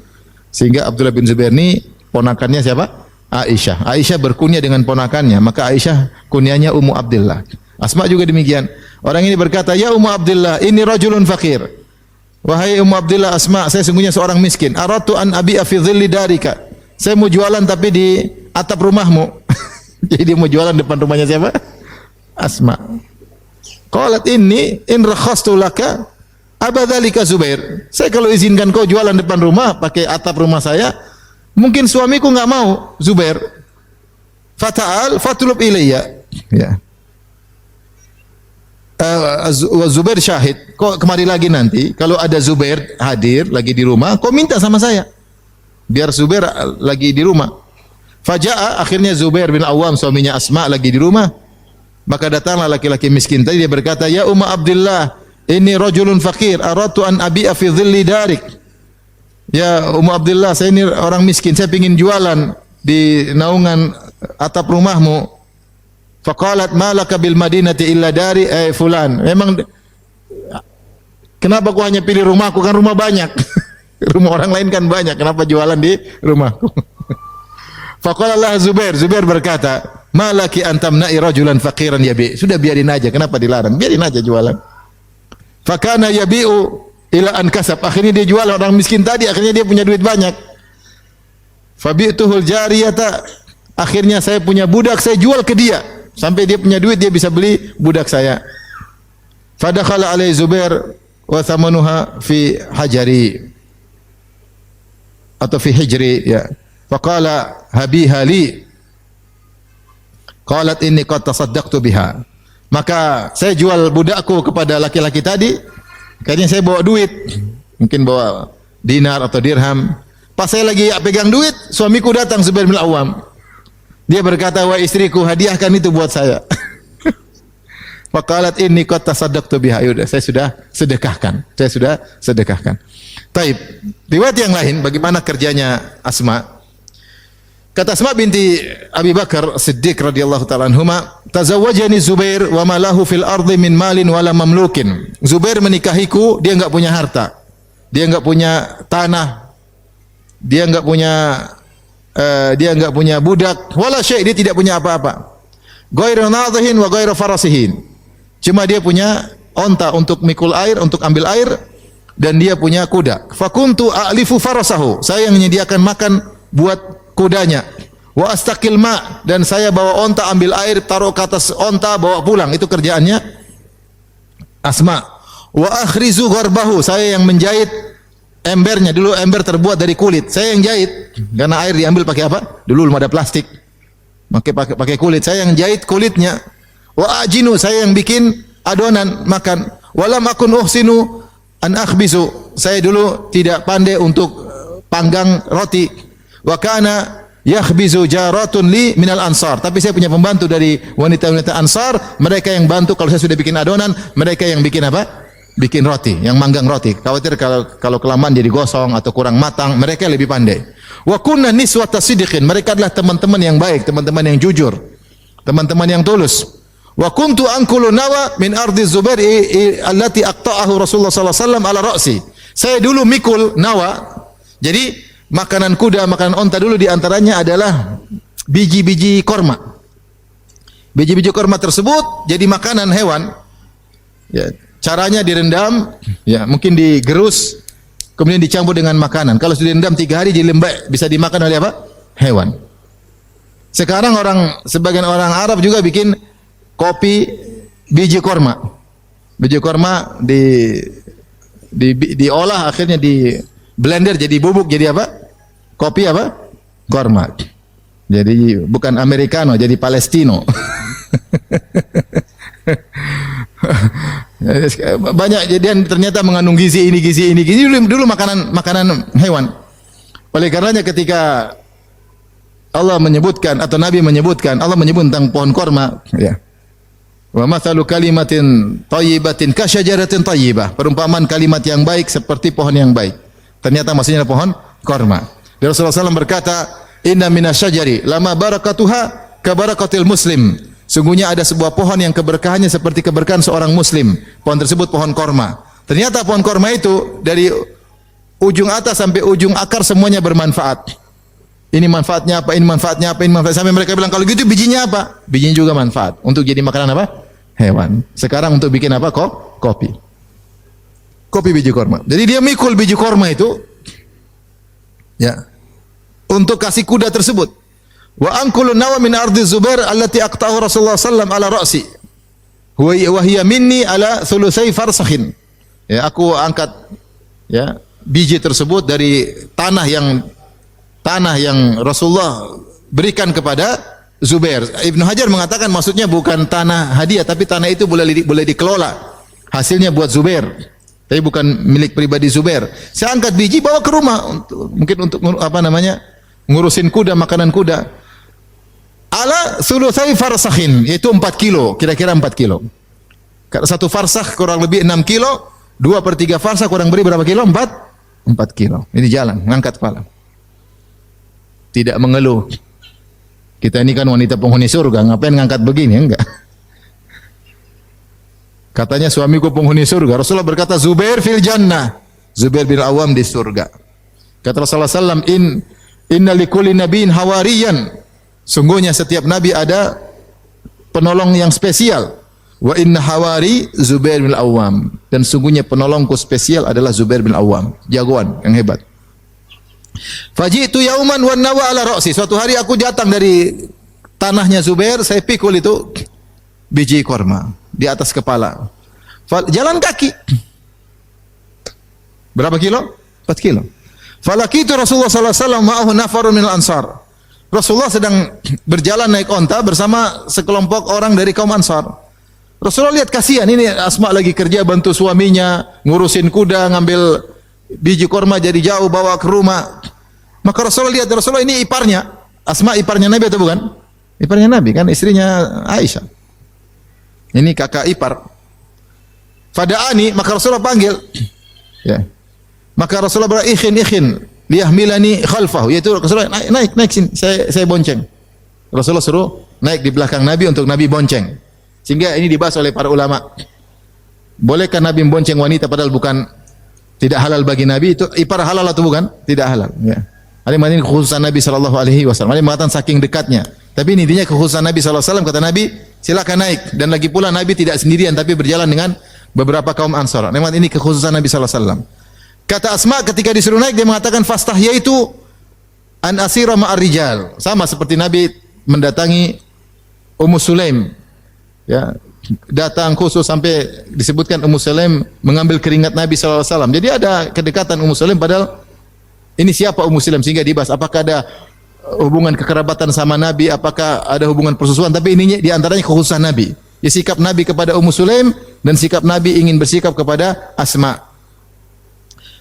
Sehingga Abdullah bin Zubair ini ponakannya siapa? Aisyah. Aisyah berkunyah dengan ponakannya, maka Aisyah kunyahnya Ummu Abdillah. Asma juga demikian. Orang ini berkata, ya Ummu Abdillah, ini rajulun faqir. Wahai Ummu Abdillah, Asma, saya sungguhnya seorang miskin. Aratu an abi'a fi dhilli darika. Saya mau jualan tapi di atap rumahmu. Jadi dia mau jualan depan rumahnya siapa? Asma. Qalat inni in rakhastu laka abadzalika Zubair. Saya kalau izinkan kau jualan depan rumah pakai atap rumah saya, mungkin suamiku enggak mau, Zubair. Fata'al fatlub ilayya. Ya. Zubair syahid. Kau kemari lagi nanti kalau ada Zubair hadir lagi di rumah, kau minta sama saya. Biar Zubair lagi di rumah. Faja'a, akhirnya Zubair bin Awam suaminya Asma lagi di rumah. Maka datanglah laki-laki miskin tadi, dia berkata, ya Ummu Abdillah, ini rajulun faqir, aratu an abi'a fi dhilli darik. Ya Ummu Abdillah, saya ini orang miskin, saya ingin jualan di naungan atap rumahmu. Faqalat ma laka bil madinati illa dari fulan. Memang kenapa kau hanya pilih rumahku, kan rumah banyak. Rumah orang lain kan banyak, kenapa jualan di rumahku? Faqala lah Zubair, Zubair berkata, malaki antamna'i rajulan faqiran yabi. Sudah biarin aja, kenapa dilarang? Biarin aja jualan. Fakana yabi'u ila an kasab. Akhirnya dia jual orang miskin tadi, akhirnya dia punya duit banyak. Fabi'tuhul jariyata. Akhirnya saya punya budak, saya jual ke dia. Sampai dia punya duit, dia bisa beli budak saya. Fadakhala alai Zubair wa thamanuha fi hajari. Atau fi hijri, ya. Faqala habiha li. Qalat inni qad tasaddaqtu biha. Maka saya jual budakku kepada laki-laki tadi. Kayaknya saya bawa duit. Mungkin bawa dinar atau dirham. Pas saya lagi pegang duit, suamiku datang, Zubair bin Awam. Dia berkata, wahai istriku, hadiahkan itu buat saya. Faqalat inni qad tasaddaqtu biha. Yaudah, saya sudah sedekahkan. Saya sudah sedekahkan. Taib. Riwayat yang lain, bagaimana kerjanya Asma? Kata Asma binti Abi Bakar Siddiq radhiyallahu taala anhuma, tazawwajani Zubair wa ma lahu fil ardi min malin wala mamlukin. Zubair menikahiku, dia enggak punya harta. Dia enggak punya tanah. Dia enggak punya budak, wala syai', dia tidak punya apa-apa. Ghairu nadhihin wa ghairu farasihin. Cuma dia punya onta untuk mikul air, untuk ambil air, dan dia punya kuda. Fakuntu a'lifu farasahu. Saya yang menyediakan makan buat kudanya. Wa astaqil ma, dan saya bawa onta ambil air, taruh ke atas onta, bawa pulang. Itu kerjaannya Asma. Wa akhrizu gharbahu, saya yang menjahit embernya. Dulu ember terbuat dari kulit, saya yang jahit. Karena air diambil pakai apa? Dulu belum ada plastik. Pakai kulit. Saya yang jahit kulitnya. Wa ajinu, saya yang bikin adonan makan. Walam akun uhsinu an akhbisu, saya dulu tidak pandai untuk panggang roti. Wa kana yakhbizu jaratun li minal ansar, tapi saya punya pembantu dari wanita-wanita Ansar, mereka yang bantu kalau saya sudah bikin adonan, mereka yang bikin apa? Bikin roti, yang manggang roti. Khawatir kalau kelamaan jadi gosong atau kurang matang, mereka lebih pandai. Wa kunna niswata sidqin, mereka adalah teman-teman yang baik, teman-teman yang jujur, teman-teman yang tulus. Wa kuntu anqulu nawa min ardi Zubair allati aqta'ahu Rasulullah sallallahu alaihi wasallam ala ra'si. Saya dulu mikul nawa. Jadi makanan kuda, makanan onta dulu diantaranya adalah biji-biji korma. Biji-biji korma tersebut jadi makanan hewan. Ya, caranya direndam, ya mungkin digerus, kemudian dicampur dengan makanan. Kalau sudah direndam 3 hari jadi lembek, bisa dimakan oleh apa? Hewan. Sekarang sebagian orang Arab juga bikin kopi biji korma. Biji korma diolah, akhirnya di blender jadi bubuk, jadi apa? Kopi apa? Korma. Jadi bukan americano, jadi palestino. Banyak, jadi ternyata mengandung gizi ini. Dulu makanan hewan. Oleh karenanya ketika Allah menyebutkan atau Nabi menyebutkan, Allah menyebut tentang pohon korma, ya. Wa mathalu kalimatin thayyibatin kasyajaratin thayyibah. Perumpamaan kalimat yang baik seperti pohon yang baik. Ternyata maksudnya adalah pohon korma. Rasulullah SAW berkata, "Inna minasyajari lama barakatuha kabarakatil muslim." Sungguhnya ada sebuah pohon yang keberkahannya seperti keberkahan seorang muslim. Pohon tersebut pohon korma. Ternyata pohon korma itu dari ujung atas sampai ujung akar semuanya bermanfaat. Ini manfaatnya apa? Ini manfaatnya apa? Ini manfaatnya. Sampai mereka bilang, kalau gitu bijinya apa? Bijinya juga manfaat. Untuk jadi makanan apa? Hewan. Sekarang untuk bikin apa? Kopi. Kopi biji korma. Jadi dia mikul biji korma itu, ya, untuk kasih kuda tersebut. Wa anqulu nawa min ardi Zubair allati aqta'ahu Rasulullah sallallahu ala ra'si. Wa hiya minni ala thulusai farsakhin. Ya, aku angkat, ya, biji tersebut dari tanah yang Rasulullah berikan kepada Zubair. Ibnu Hajar mengatakan maksudnya bukan tanah hadiah, tapi tanah itu boleh dikelola. Hasilnya buat Zubair, tapi bukan milik pribadi Zubair. Saya angkat biji bawa ke rumah mungkin untuk apa namanya? Ngurusin kuda, makanan kuda. Ala sulusai farsakhin, yaitu 4 kilo, kira-kira 4 kilo. Satu farsakh kurang lebih 6 kilo, 2/3 farsakh kurang lebih berapa kilo? 4 kilo. Ini jalan, ngangkat kepala. Tidak mengeluh. Kita ini kan wanita penghuni surga, ngapain ngangkat begini? Enggak. Katanya suamiku penghuni surga. Rasulullah berkata, Zubair fil jannah. Zubair bin Awam di surga. Kata Rasulullah SAW, inna likulli nabiyyin hawariyan. Sungguhnya setiap nabi ada penolong yang spesial. Wa inna hawari Zubair bin Awam. Dan sungguhnya penolongku spesial adalah Zubair bin Awam. Jagoan yang hebat. Faji'tu yauman wan nawa ala ra'si. Suatu hari aku datang dari tanahnya Zubair, saya pikul itu biji korma di atas kepala. Jalan kaki. Berapa kilo? 4 kilo. Falakitu Rasulullah sallallahu alaihi wasallam ma'ahu nafarun minal ansar. Rasulullah sedang berjalan naik onta bersama sekelompok orang dari kaum Ansar. Rasulullah lihat kasihan, ini Asma lagi kerja bantu suaminya, ngurusin kuda, ngambil biji korma jadi jauh bawa ke rumah. Maka Rasulullah lihat, Rasulullah ini iparnya. Asma iparnya Nabi atau bukan? Iparnya Nabi kan, istrinya Aisyah. Ini kakak ipar. Fada'ani, maka Rasulullah panggil. Ya. Maka Rasulullah berkata, ikhin liyahmilani khalfahu, yaitu Rasulullah naik sini, saya bonceng. Rasulullah suruh naik di belakang Nabi untuk Nabi bonceng. Sehingga ini dibahas oleh para ulama. Bolehkah Nabi membonceng wanita padahal bukan, tidak halal bagi Nabi? Itu ipar halal atau bukan? Tidak halal, ya. Ada yang kekhususan Nabi sallallahu alaihi wasallam. Ada yang mengatakan saking dekatnya. Tapi ini intinya kekhususan Nabi sallallahu alaihi wasallam. Kata Nabi, silakan naik. Dan lagi pula Nabi tidak sendirian tapi berjalan dengan beberapa kaum Ansar. Memang ini kekhususan Nabi sallallahu alaihi wasallam. Kata Asma ketika disuruh naik dia mengatakan fastahyaitu an asira ma'ar rijal. Sama seperti Nabi mendatangi Ummu Sulaim. Ya, datang khusus sampai disebutkan Ummu Sulaim mengambil keringat Nabi sallallahu alaihi wasallam. Jadi ada kedekatan Ummu Sulaim, padahal ini siapa Ummu Sulaim sehingga dibahas apakah ada hubungan kekerabatan sama Nabi, apakah ada hubungan persusuan, tapi ini di antaranya kekhususan Nabi. Ya, sikap Nabi kepada Ummu Sulaim dan sikap Nabi ingin bersikap kepada Asma.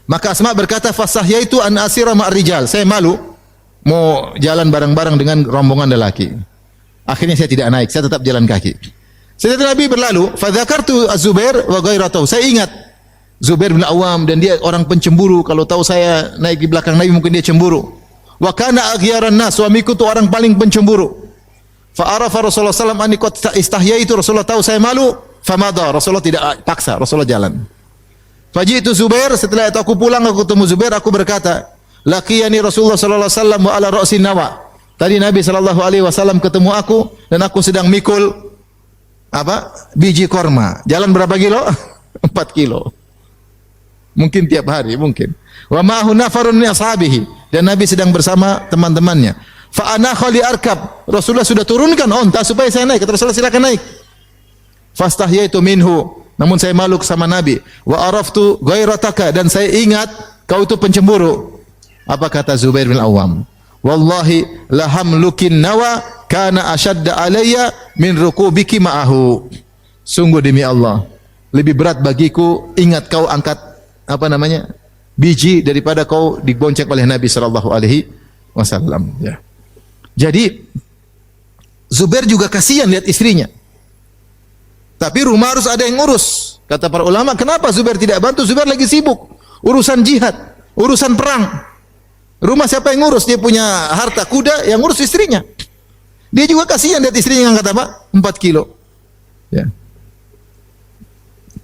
Maka Asma berkata, fasahyaitu an asira ma'ar rijal. Saya malu mau jalan bareng-bareng dengan rombongan lelaki. Akhirnya saya tidak naik, saya tetap jalan kaki. Setelah Nabi berlalu, fadzakartu Az-Zubair wa ghairatahu. Saya ingat Zubair bin Awam dan dia orang pencemburu. Kalau tahu saya naik di belakang Nabi mungkin dia cemburu. Wa kana aghyaran nas, suamiku itu orang paling pencemburu. Fa arafa Rasulullah sallallahu alaihi wasallam anni qad istahyaitu. Rasulullah tahu saya malu, famada. Rasulullah tidak paksa, Rasulullah jalan. Faji'tu Zubair, setelah itu aku pulang, aku ketemu Zubair, aku berkata, laqiyani Rasulullah sallallahu alaihi wasallam wa ala ra'si nawa. Tadi Nabi sallallahu alaihi wasallam ketemu aku dan aku sedang mikul apa? Biji korma. Jalan berapa kilo? 4 kilo. Mungkin tiap hari, mungkin. Wa ma'ahu nafarun min ashabihi, dan Nabi sedang bersama teman-temannya. Fa ana khali arkab. Rasulullah sudah turunkan onta supaya saya naik. Kata Rasulullah, silakan naik. Fastahyaitu minhu. Namun saya malu sama Nabi. Wa araftu ghairataka, dan saya ingat kau itu pencemburu. Apa kata Zubair bin Awam? Wallahi lahamlukin nawa kana ashadda alayya min rukubiki ma'ahu. Sungguh demi Allah, lebih berat bagiku ingat kau angkat apa namanya? Biji daripada kau dibonceng oleh Nabi sallallahu alaihi wasallam, ya. Jadi Zubair juga kasihan lihat istrinya. Tapi rumah harus ada yang ngurus. Kata para ulama, kenapa Zubair tidak bantu? Zubair lagi sibuk urusan jihad, urusan perang. Rumah siapa yang ngurus? Dia punya harta kuda, yang ngurus istrinya. Dia juga kasihan lihat istrinya angkat apa? 4 kilo. Ya.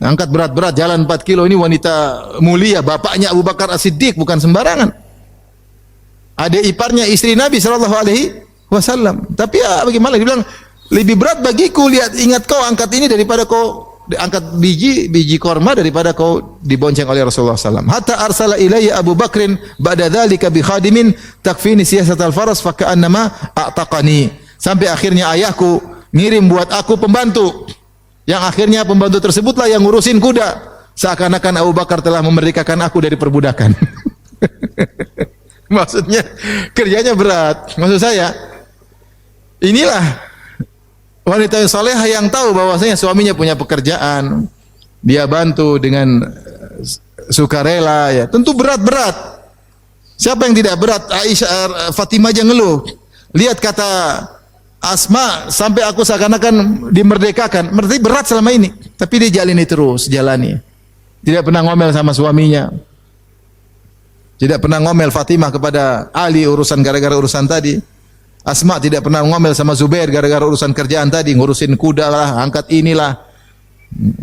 Angkat berat-berat, jalan 4 kilo. Ini wanita mulia, bapaknya Abu Bakar As-Siddiq, bukan sembarangan. Adik iparnya istri Nabi sallallahu alaihi wasallam. Tapi ya bagaimana? Dia bilang, lebih berat bagiku lihat ingat kau angkat ini daripada kau angkat biji korma daripada kau dibonceng oleh Rasulullah SAW. Hatta arsala ilayya Abu Bakrin ba'da dzalika bi khadimin takfini siyasatal faras fa ka'annama a'taqani. Sampai akhirnya ayahku ngirim buat aku pembantu. Yang akhirnya pembantu tersebutlah yang ngurusin kuda. Seakan-akan Abu Bakar telah memerdekakan aku dari perbudakan. Maksudnya kerjanya berat. Maksud saya, inilah wanita yang salehah yang tahu bahwasanya suaminya punya pekerjaan, dia bantu dengan sukarela, ya. Tentu berat-berat. Siapa yang tidak berat? Aisyah, Fatimah aja ngeluh. Lihat kata Asma, sampai aku seakan-akan dimerdekakan. Berarti berat selama ini, tapi dia jalani terus, jalani. Tidak pernah ngomel sama suaminya. Tidak pernah ngomel Fatimah kepada Ali urusan gara-gara urusan tadi. Asma tidak pernah ngomel sama Zubair gara-gara urusan kerjaan tadi, ngurusin kuda lah, angkat inilah,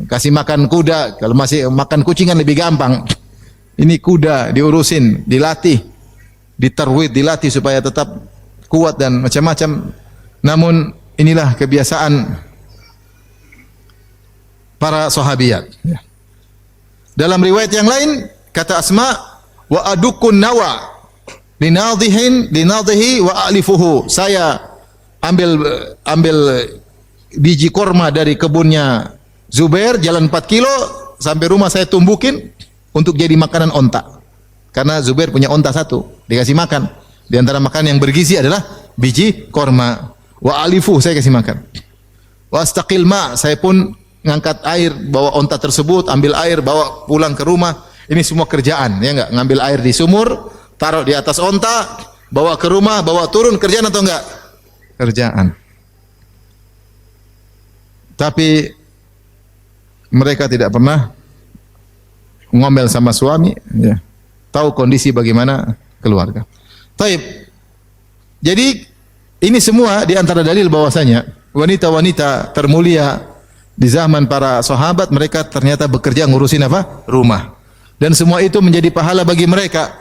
kasih makan kuda. Kalau masih makan kucing kan lebih gampang. Ini kuda diurusin, dilatih, ditarwid, dilatih supaya tetap kuat dan macam-macam. Namun inilah kebiasaan para sahabiyat. Dalam riwayat yang lain kata Asma, wa adukun nawa linadhihi wa alifuhu. Saya ambil biji korma dari kebunnya Zubair, jalan 4 kilo sampai rumah saya tumbukin untuk jadi makanan onta. Karena Zubair punya onta satu, dikasih makan. Di antara makanan yang bergizi adalah biji korma. Wa alifu, saya kasih makan. Wa astaqil ma, saya pun ngangkat air, bawa onta tersebut, ambil air, bawa pulang ke rumah. Ini semua kerjaan, ya enggak? Ngambil air di sumur, taruh di atas onta, bawa ke rumah, bawa turun, kerjaan atau enggak? Kerjaan. Tapi mereka tidak pernah ngomel sama suami, ya. Tahu kondisi bagaimana keluarga. Taib. Jadi ini semua di antara dalil bahwasanya wanita-wanita termulia di zaman para sahabat, mereka ternyata bekerja ngurusin apa? Rumah. Dan semua itu menjadi pahala bagi mereka.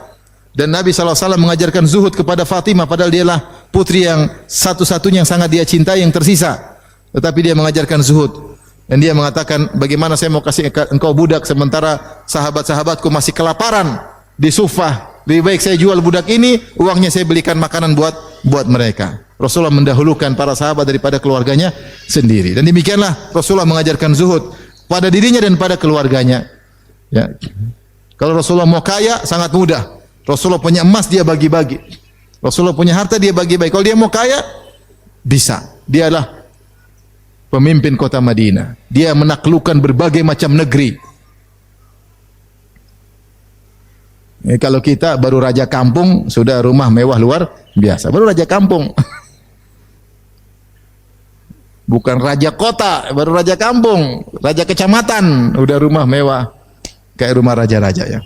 Dan Nabi SAW mengajarkan zuhud kepada Fatimah, padahal dialah putri yang satu-satunya yang sangat dia cintai yang tersisa. Tetapi dia mengajarkan zuhud. Dan dia mengatakan, bagaimana saya mau kasih engkau budak sementara sahabat-sahabatku masih kelaparan di Sufah. Lebih baik saya jual budak ini, uangnya saya belikan makanan buat mereka. Rasulullah mendahulukan para sahabat daripada keluarganya sendiri. Dan demikianlah Rasulullah mengajarkan zuhud pada dirinya dan pada keluarganya. Ya. Kalau Rasulullah mau kaya, sangat mudah. Rasulullah punya emas, dia bagi-bagi. Rasulullah punya harta, dia bagi-bagi. Kalau dia mau kaya, bisa. Dia adalah pemimpin kota Madinah. Dia menaklukkan berbagai macam negeri. Kalau kita baru raja kampung, sudah rumah mewah luar biasa. Baru raja kampung. Bukan raja kota, baru raja kampung, raja kecamatan, udah rumah mewah kayak rumah raja-raja, ya.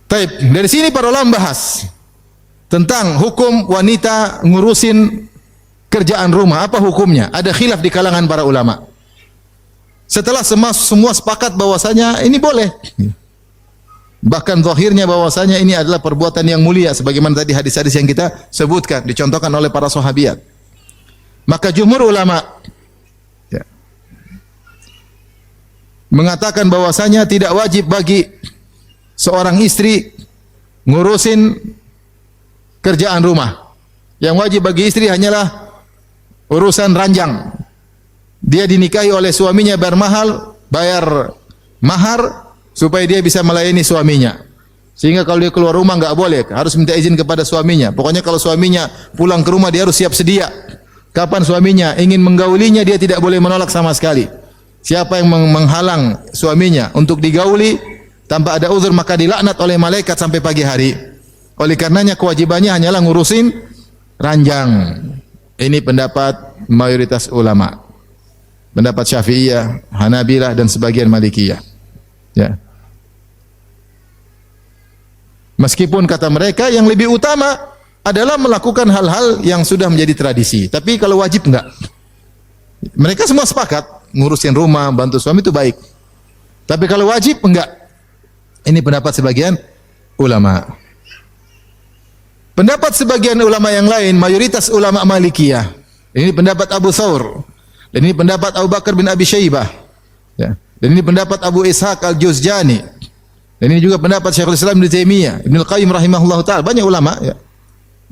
Taib, dari sini para ulama bahas tentang hukum wanita ngurusin kerjaan rumah. Apa hukumnya? Ada khilaf di kalangan para ulama. Setelah semua sepakat bahwasanya ini boleh. Bahkan zahirnya bahwasanya ini adalah perbuatan yang mulia sebagaimana tadi hadis-hadis yang kita sebutkan dicontohkan oleh para sahabiat. Maka jumhur ulama ya, mengatakan bahwasanya tidak wajib bagi seorang istri ngurusin kerjaan rumah. Yang wajib bagi istri hanyalah urusan ranjang. Dia dinikahi oleh suaminya bayar mahar supaya dia bisa melayani suaminya. Sehingga kalau dia keluar rumah enggak boleh, harus minta izin kepada suaminya. Pokoknya kalau suaminya pulang ke rumah dia harus siap sedia. Kapan suaminya ingin menggaulinya dia tidak boleh menolak sama sekali. Siapa yang menghalang suaminya untuk digauli tanpa ada uzur maka dilaknat oleh malaikat sampai pagi hari. Oleh karenanya kewajibannya hanyalah ngurusin ranjang. Ini pendapat mayoritas ulama. Pendapat Syafi'iyah, Hanabilah dan sebagian Malikiyah. Ya. Meskipun kata mereka yang lebih utama adalah melakukan hal-hal yang sudah menjadi tradisi. Tapi kalau wajib enggak. Mereka semua sepakat ngurusin rumah, bantu suami itu baik. Tapi kalau wajib enggak. Ini pendapat sebagian ulama. Pendapat sebagian ulama yang lain, mayoritas ulama Malikiyah. Ini pendapat Abu Thawr. Dan ini pendapat Abu Bakar bin Abi Syaibah. Ya. Dan ini pendapat Abu Ishaq Al-Juzjani. Dan ini juga pendapat Syekhul Islam Ibnu Taimiyah, Ibnu Al-Qayyim rahimahullahu taala, banyak ulama ya.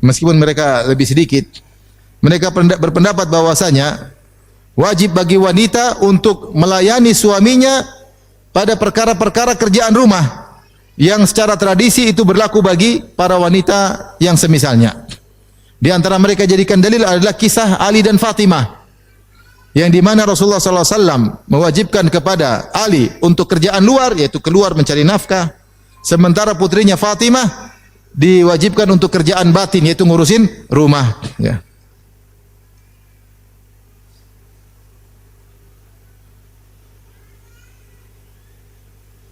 Meskipun mereka lebih sedikit, mereka berpendapat bahwasanya wajib bagi wanita untuk melayani suaminya pada perkara-perkara kerjaan rumah yang secara tradisi itu berlaku bagi para wanita yang semisalnya. Di antara mereka jadikan dalil adalah kisah Ali dan Fatimah, yang di mana Rasulullah SAW mewajibkan kepada Ali untuk kerjaan luar, yaitu keluar mencari nafkah, sementara putrinya Fatimah diwajibkan untuk kerjaan batin, yaitu ngurusin rumah. Ya.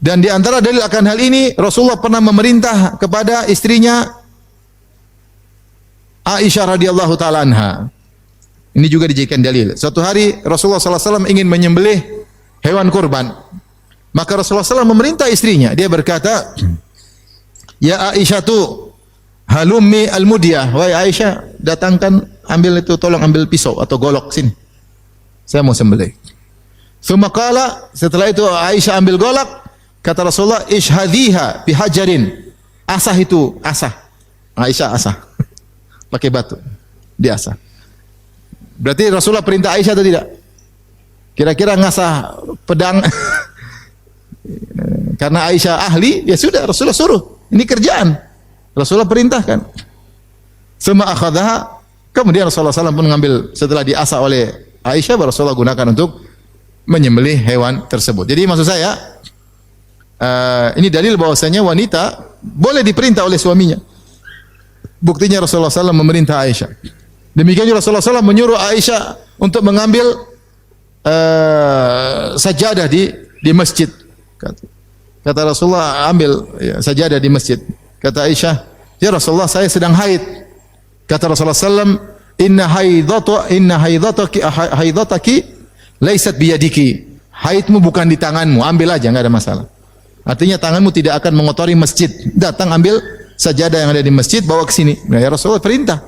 Dan di antara dalil akan hal ini, Rasulullah pernah memerintah kepada istrinya Aisyah radhiyallahu taala anha. Ini juga dijadikan dalil. Suatu hari Rasulullah SAW ingin menyembelih hewan kurban. Maka Rasulullah SAW memerintah istrinya. Dia berkata, Ya Aisyatu, halummi al-mudiyah. Wahai Aisyah, datangkan, tolong ambil pisau atau golok sini. Saya mau sembelih. Sumakala, setelah itu Aisyah ambil golok, kata Rasulullah, ishhadhiha bihajarin. Asah itu, asah. Aisyah asah. Pakai batu. Diasah. Berarti Rasulullah perintah Aisyah atau tidak? Kira-kira ngasah pedang karena Aisyah ahli, ya sudah Rasulullah suruh. Ini kerjaan. Rasulullah perintahkan. Suma akhadha, kemudian Rasulullah SAW pun mengambil setelah diasah oleh Aisyah, Rasulullah gunakan untuk menyembelih hewan tersebut. Jadi maksud saya, ini dalil bahwasanya wanita boleh diperintah oleh suaminya. Buktinya Rasulullah SAW memerintah Aisyah. Demikian juga Rasulullah SAW menyuruh Aisyah untuk mengambil sajadah di masjid. Kata Rasulullah, ambil sajadah di masjid. Kata Aisyah, ya Rasulullah, saya sedang haid. Kata Rasulullah SAW, inna haidataki laysat biyadiki. Haidmu bukan di tanganmu, ambil aja, enggak ada masalah. Artinya tanganmu tidak akan mengotori masjid. Datang ambil sajadah yang ada di masjid, bawa ke sini. Ya Rasulullah perintah.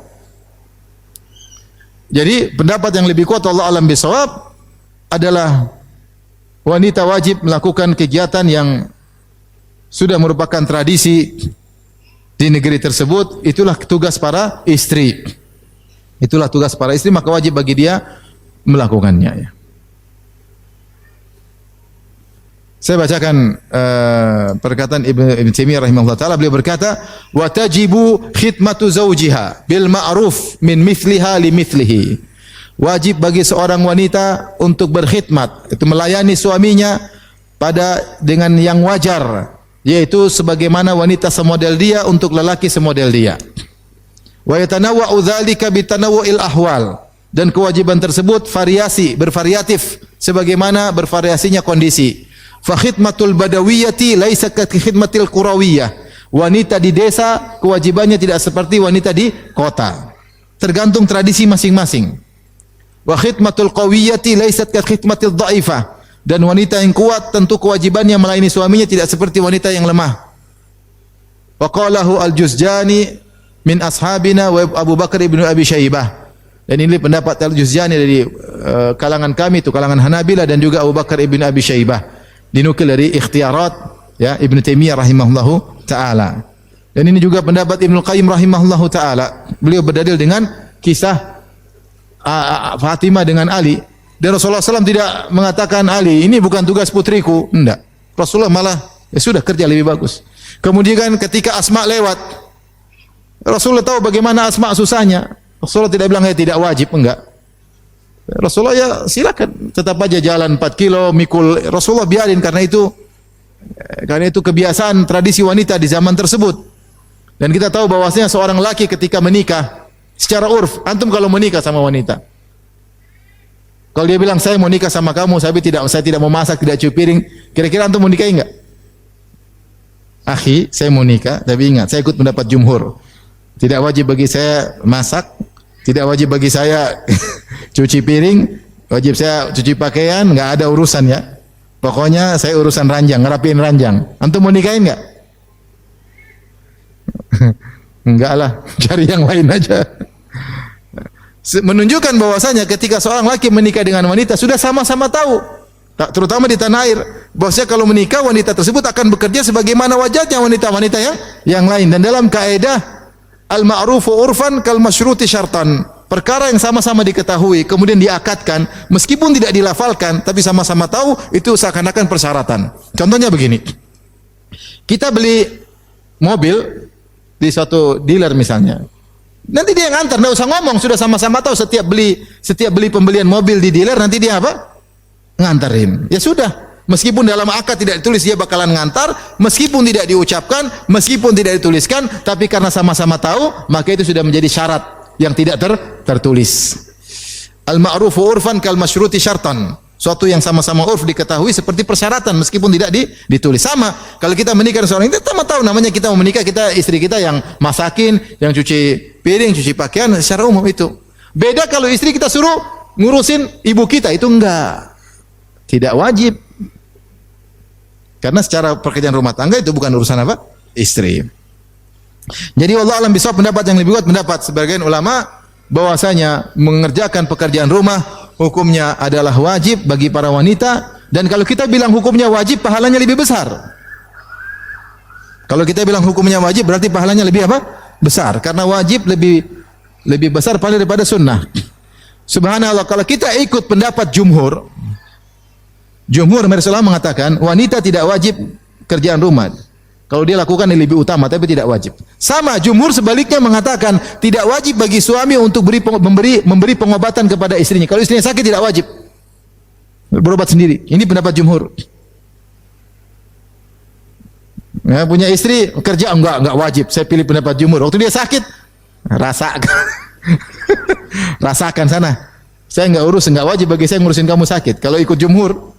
Jadi pendapat yang lebih kuat Allah alam bisawab adalah wanita wajib melakukan kegiatan yang sudah merupakan tradisi di negeri tersebut. Itulah tugas para istri. Itulah tugas para istri, maka wajib bagi dia melakukannya. Ya. Saya bacakan perkataan Ibn Taimiyah rahimahullah taala, beliau berkata, "Wa tajibu khidmatu zawjiha bil ma'ruf min mithliha li mithlihi." Wajib bagi seorang wanita untuk berkhidmat, itu melayani suaminya dengan yang wajar, yaitu sebagaimana wanita semodel dia untuk lelaki semodel dia. Wa yatanawwa'u dzalika bi tanawwu'il ahwal, dan kewajiban tersebut bervariatif sebagaimana bervariasinya kondisi. Fa khidmatul badawiyyati laisa ka khidmatil qurawiyah. Wanita di desa kewajibannya tidak seperti wanita di kota. Tergantung tradisi masing-masing. Wa khidmatul qawiyyati laisat ka khidmatil dhaifah. Dan wanita yang kuat tentu kewajibannya melayani suaminya tidak seperti wanita yang lemah. Wa qalahu al-Juzjani min ashabina wa Abu Bakar ibn Abi Syaibah. Dan ini pendapat al-Juzjani dari kalangan kami, itu kalangan Hanabilah, dan juga Abu Bakar ibn Abi Syaibah. Dinukil dari Ikhtiarat ya Ibnu Taimiyah rahimahullahu taala. Dan ini juga pendapat Ibnu Qayyim rahimahullahu taala. Beliau berdalil dengan kisah Fatimah dengan Ali. Dan Rasulullah SAW tidak mengatakan, Ali, ini bukan tugas putriku. Enggak. Rasulullah malah, ya sudah, kerja lebih bagus. Kemudian ketika Asma lewat, Rasulullah tahu bagaimana Asma susahnya. Rasulullah tidak bilang, ya tidak wajib. Enggak. Rasulullah, ya silakan, tetap aja jalan 4 kilo, mikul. Rasulullah biarin, karena itu kebiasaan tradisi wanita di zaman tersebut. Dan kita tahu bahwasanya seorang laki ketika menikah, secara urf, antum kalau menikah sama wanita, kalau dia bilang saya mau nikah sama kamu, saya tidak mau masak, tidak cuci piring, kira-kira antum mau nikahi enggak? Akhi, saya mau nikah, tapi ingat, saya ikut pendapat jumhur. Tidak wajib bagi saya masak, tidak wajib bagi saya cuci piring, wajib saya cuci pakaian, enggak ada urusan ya. Pokoknya saya urusan ranjang, ngerapiin ranjang. Antum mau nikahin enggak? Enggak lah, cari yang lain aja. Menunjukkan bahwasanya ketika seorang laki menikah dengan wanita sudah sama-sama tahu, terutama di tanah air, bahwasanya kalau menikah wanita tersebut akan bekerja sebagaimana wajarnya wanita-wanita yang lain. Dan dalam kaidah al-ma'rufu urfan kal masyruti syartan, perkara yang sama-sama diketahui kemudian diakadkan meskipun tidak dilafalkan tapi sama-sama tahu, itu seakan-akan persyaratan. Contohnya begini, kita beli mobil di suatu dealer misalnya, nanti dia yang antar, nggak usah ngomong, sudah sama-sama tahu. Setiap beli pembelian mobil di dealer, nanti dia apa? Nganterin. Ya sudah, meskipun dalam akad tidak ditulis dia bakalan ngantar, meskipun tidak diucapkan, meskipun tidak dituliskan, tapi karena sama-sama tahu, maka itu sudah menjadi syarat yang tidak tertulis. Al-ma'rufu urfan kal masyruti syartan. Suatu yang sama-sama urf diketahui seperti persyaratan meskipun tidak ditulis. Sama kalau kita menikah dengan seorang, kita tahu namanya kita mau menikah, kita istri kita yang masakin, yang cuci piring, cuci pakaian secara umum itu. Beda kalau istri kita suruh ngurusin ibu kita, itu enggak. Tidak wajib. Karena secara pekerjaan rumah tangga itu bukan urusan apa? Istri. Jadi wallahu alam bisawab, pendapat yang lebih kuat pendapat sebagian ulama bahwasanya mengerjakan pekerjaan rumah hukumnya adalah wajib bagi para wanita, dan kalau kita bilang hukumnya wajib, pahalanya lebih besar. Kalau kita bilang hukumnya wajib, berarti pahalanya lebih apa? Besar, karena wajib lebih besar pahala daripada sunnah. Subhanallah, kalau kita ikut pendapat jumhur Rasulullah mengatakan wanita tidak wajib kerjaan rumah. Kalau dia lakukan ini lebih utama, tapi tidak wajib. Sama jumhur sebaliknya mengatakan tidak wajib bagi suami untuk memberi pengobatan kepada istrinya. Kalau istrinya sakit tidak wajib berobat sendiri. Ini pendapat jumhur. Ya, punya istri kerja enggak wajib. Saya pilih pendapat jumhur. Waktu dia sakit, rasakan sana. Saya enggak wajib bagi saya ngurusin kamu sakit. Kalau ikut jumhur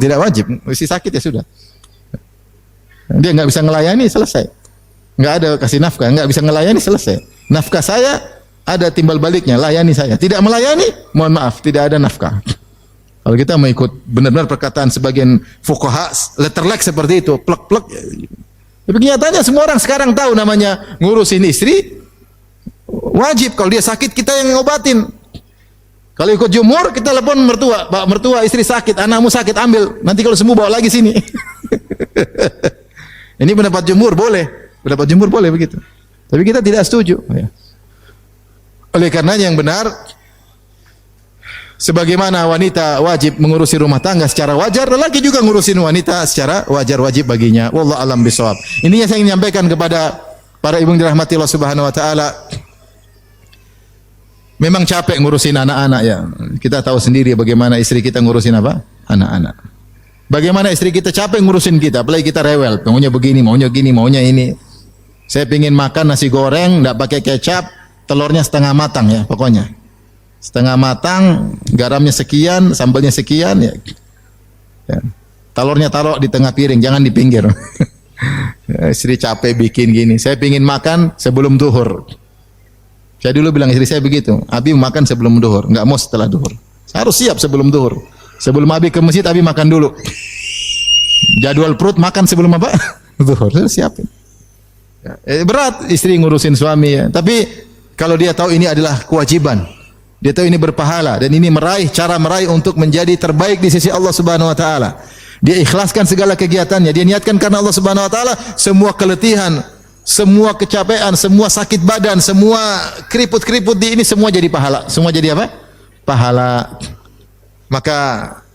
tidak wajib, istri sakit ya sudah. Dia nggak bisa ngelayani, selesai. Nggak ada kasih nafkah, nggak bisa ngelayani, selesai. Nafkah saya ada timbal baliknya, layani saya. Tidak melayani, mohon maaf, tidak ada nafkah. Kalau kita mau ikut benar-benar perkataan sebagian fuqaha, letterlek seperti itu, plek-plek. Tapi kenyataannya semua orang sekarang tahu namanya ngurusin istri wajib. Kalau dia sakit kita yang ngobatin. Kalau ikut jumhur, kita telepon mertua, Pak mertua istri sakit, anakmu sakit, ambil. Nanti kalau sembuh bawa lagi sini. Ini pendapat jumhur boleh begitu. Tapi kita tidak setuju. Oleh karenanya yang benar, sebagaimana wanita wajib mengurusi rumah tangga secara wajar, lelaki juga ngurusin wanita secara wajar, wajib baginya. Wallahu alam bisawab. Ininya saya ingin menyampaikan kepada para ibu yang dirahmati Allah Subhanahu wa taala. Memang capek ngurusin anak-anak ya. Kita tahu sendiri bagaimana istri kita ngurusin apa? Anak-anak. Bagaimana istri kita capek ngurusin kita, apalagi kita rewel. Maunya begini, maunya gini, maunya ini. Saya pingin makan nasi goreng, enggak pakai kecap, telurnya setengah matang ya, pokoknya. Setengah matang, garamnya sekian, sambalnya sekian ya. Telurnya taruh di tengah piring, jangan di pinggir. Istri capek bikin gini. Saya pingin makan sebelum duhur. Saya dulu bilang istri saya begitu, Abi makan sebelum duhur, enggak mau setelah duhur. Harus siap sebelum zuhur. Sebelum Abi ke masjid, Abi makan dulu. Jadwal perut makan sebelum apa? Zuhur. Siapin. Ya, berat istri ngurusin suami ya. Tapi kalau dia tahu ini adalah kewajiban, dia tahu ini berpahala dan ini cara meraih untuk menjadi terbaik di sisi Allah Subhanahu wa taala. Dia ikhlaskan segala kegiatannya, dia niatkan karena Allah Subhanahu wa taala, semua keletihan, semua kecapean, semua sakit badan, semua keriput-keriput di ini semua jadi pahala. Semua jadi apa? Pahala. Maka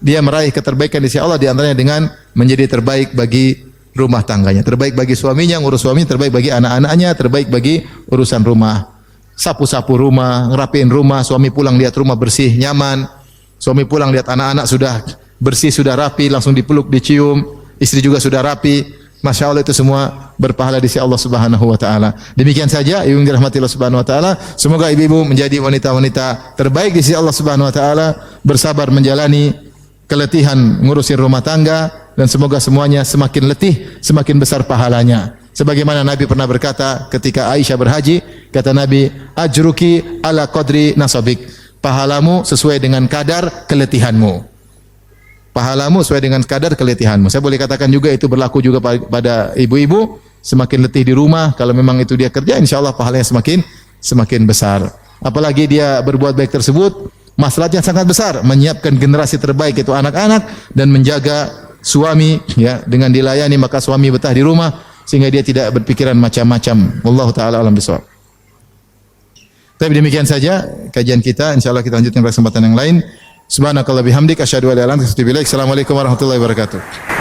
dia meraih keterbaikan di sisi Allah, di antaranya dengan menjadi terbaik bagi rumah tangganya, terbaik bagi suaminya, ngurus suaminya, terbaik bagi anak-anaknya, terbaik bagi urusan rumah. Sapu-sapu rumah, ngerapiin rumah, suami pulang lihat rumah bersih, nyaman. Suami pulang lihat anak-anak sudah bersih, sudah rapi, langsung dipeluk, dicium. Istri juga sudah rapi. Masya Allah, itu semua berpahala di sisi Allah Subhanahu wa taala. Demikian saja ibu yang dirahmati Allah Subhanahu wa taala. Semoga ibu-ibu menjadi wanita-wanita terbaik di sisi Allah Subhanahu wa taala, bersabar menjalani keletihan ngurusin rumah tangga, dan semoga semuanya semakin letih, semakin besar pahalanya. Sebagaimana Nabi pernah berkata ketika Aisyah berhaji, kata Nabi, ajruki ala qadri nasabik. Pahalamu sesuai dengan kadar keletihanmu. Pahalamu sesuai dengan kadar keletihanmu. Saya boleh katakan juga itu berlaku juga pada ibu-ibu. Semakin letih di rumah, kalau memang itu dia kerja, insya Allah pahalanya semakin besar. Apalagi dia berbuat baik tersebut, masalahnya sangat besar, menyiapkan generasi terbaik itu anak-anak dan menjaga suami ya, dengan dilayani maka suami betah di rumah sehingga dia tidak berpikiran macam-macam. Wallahu taala alam bisawab. Tapi demikian saja kajian kita, insyaallah kita lanjutkan pada kesempatan yang lain. Subhanakallah bihamdik asyhadu an la ilaha illa anta astaghfiruka wa atubu ilaik. Assalamualaikum warahmatullahi wabarakatuh.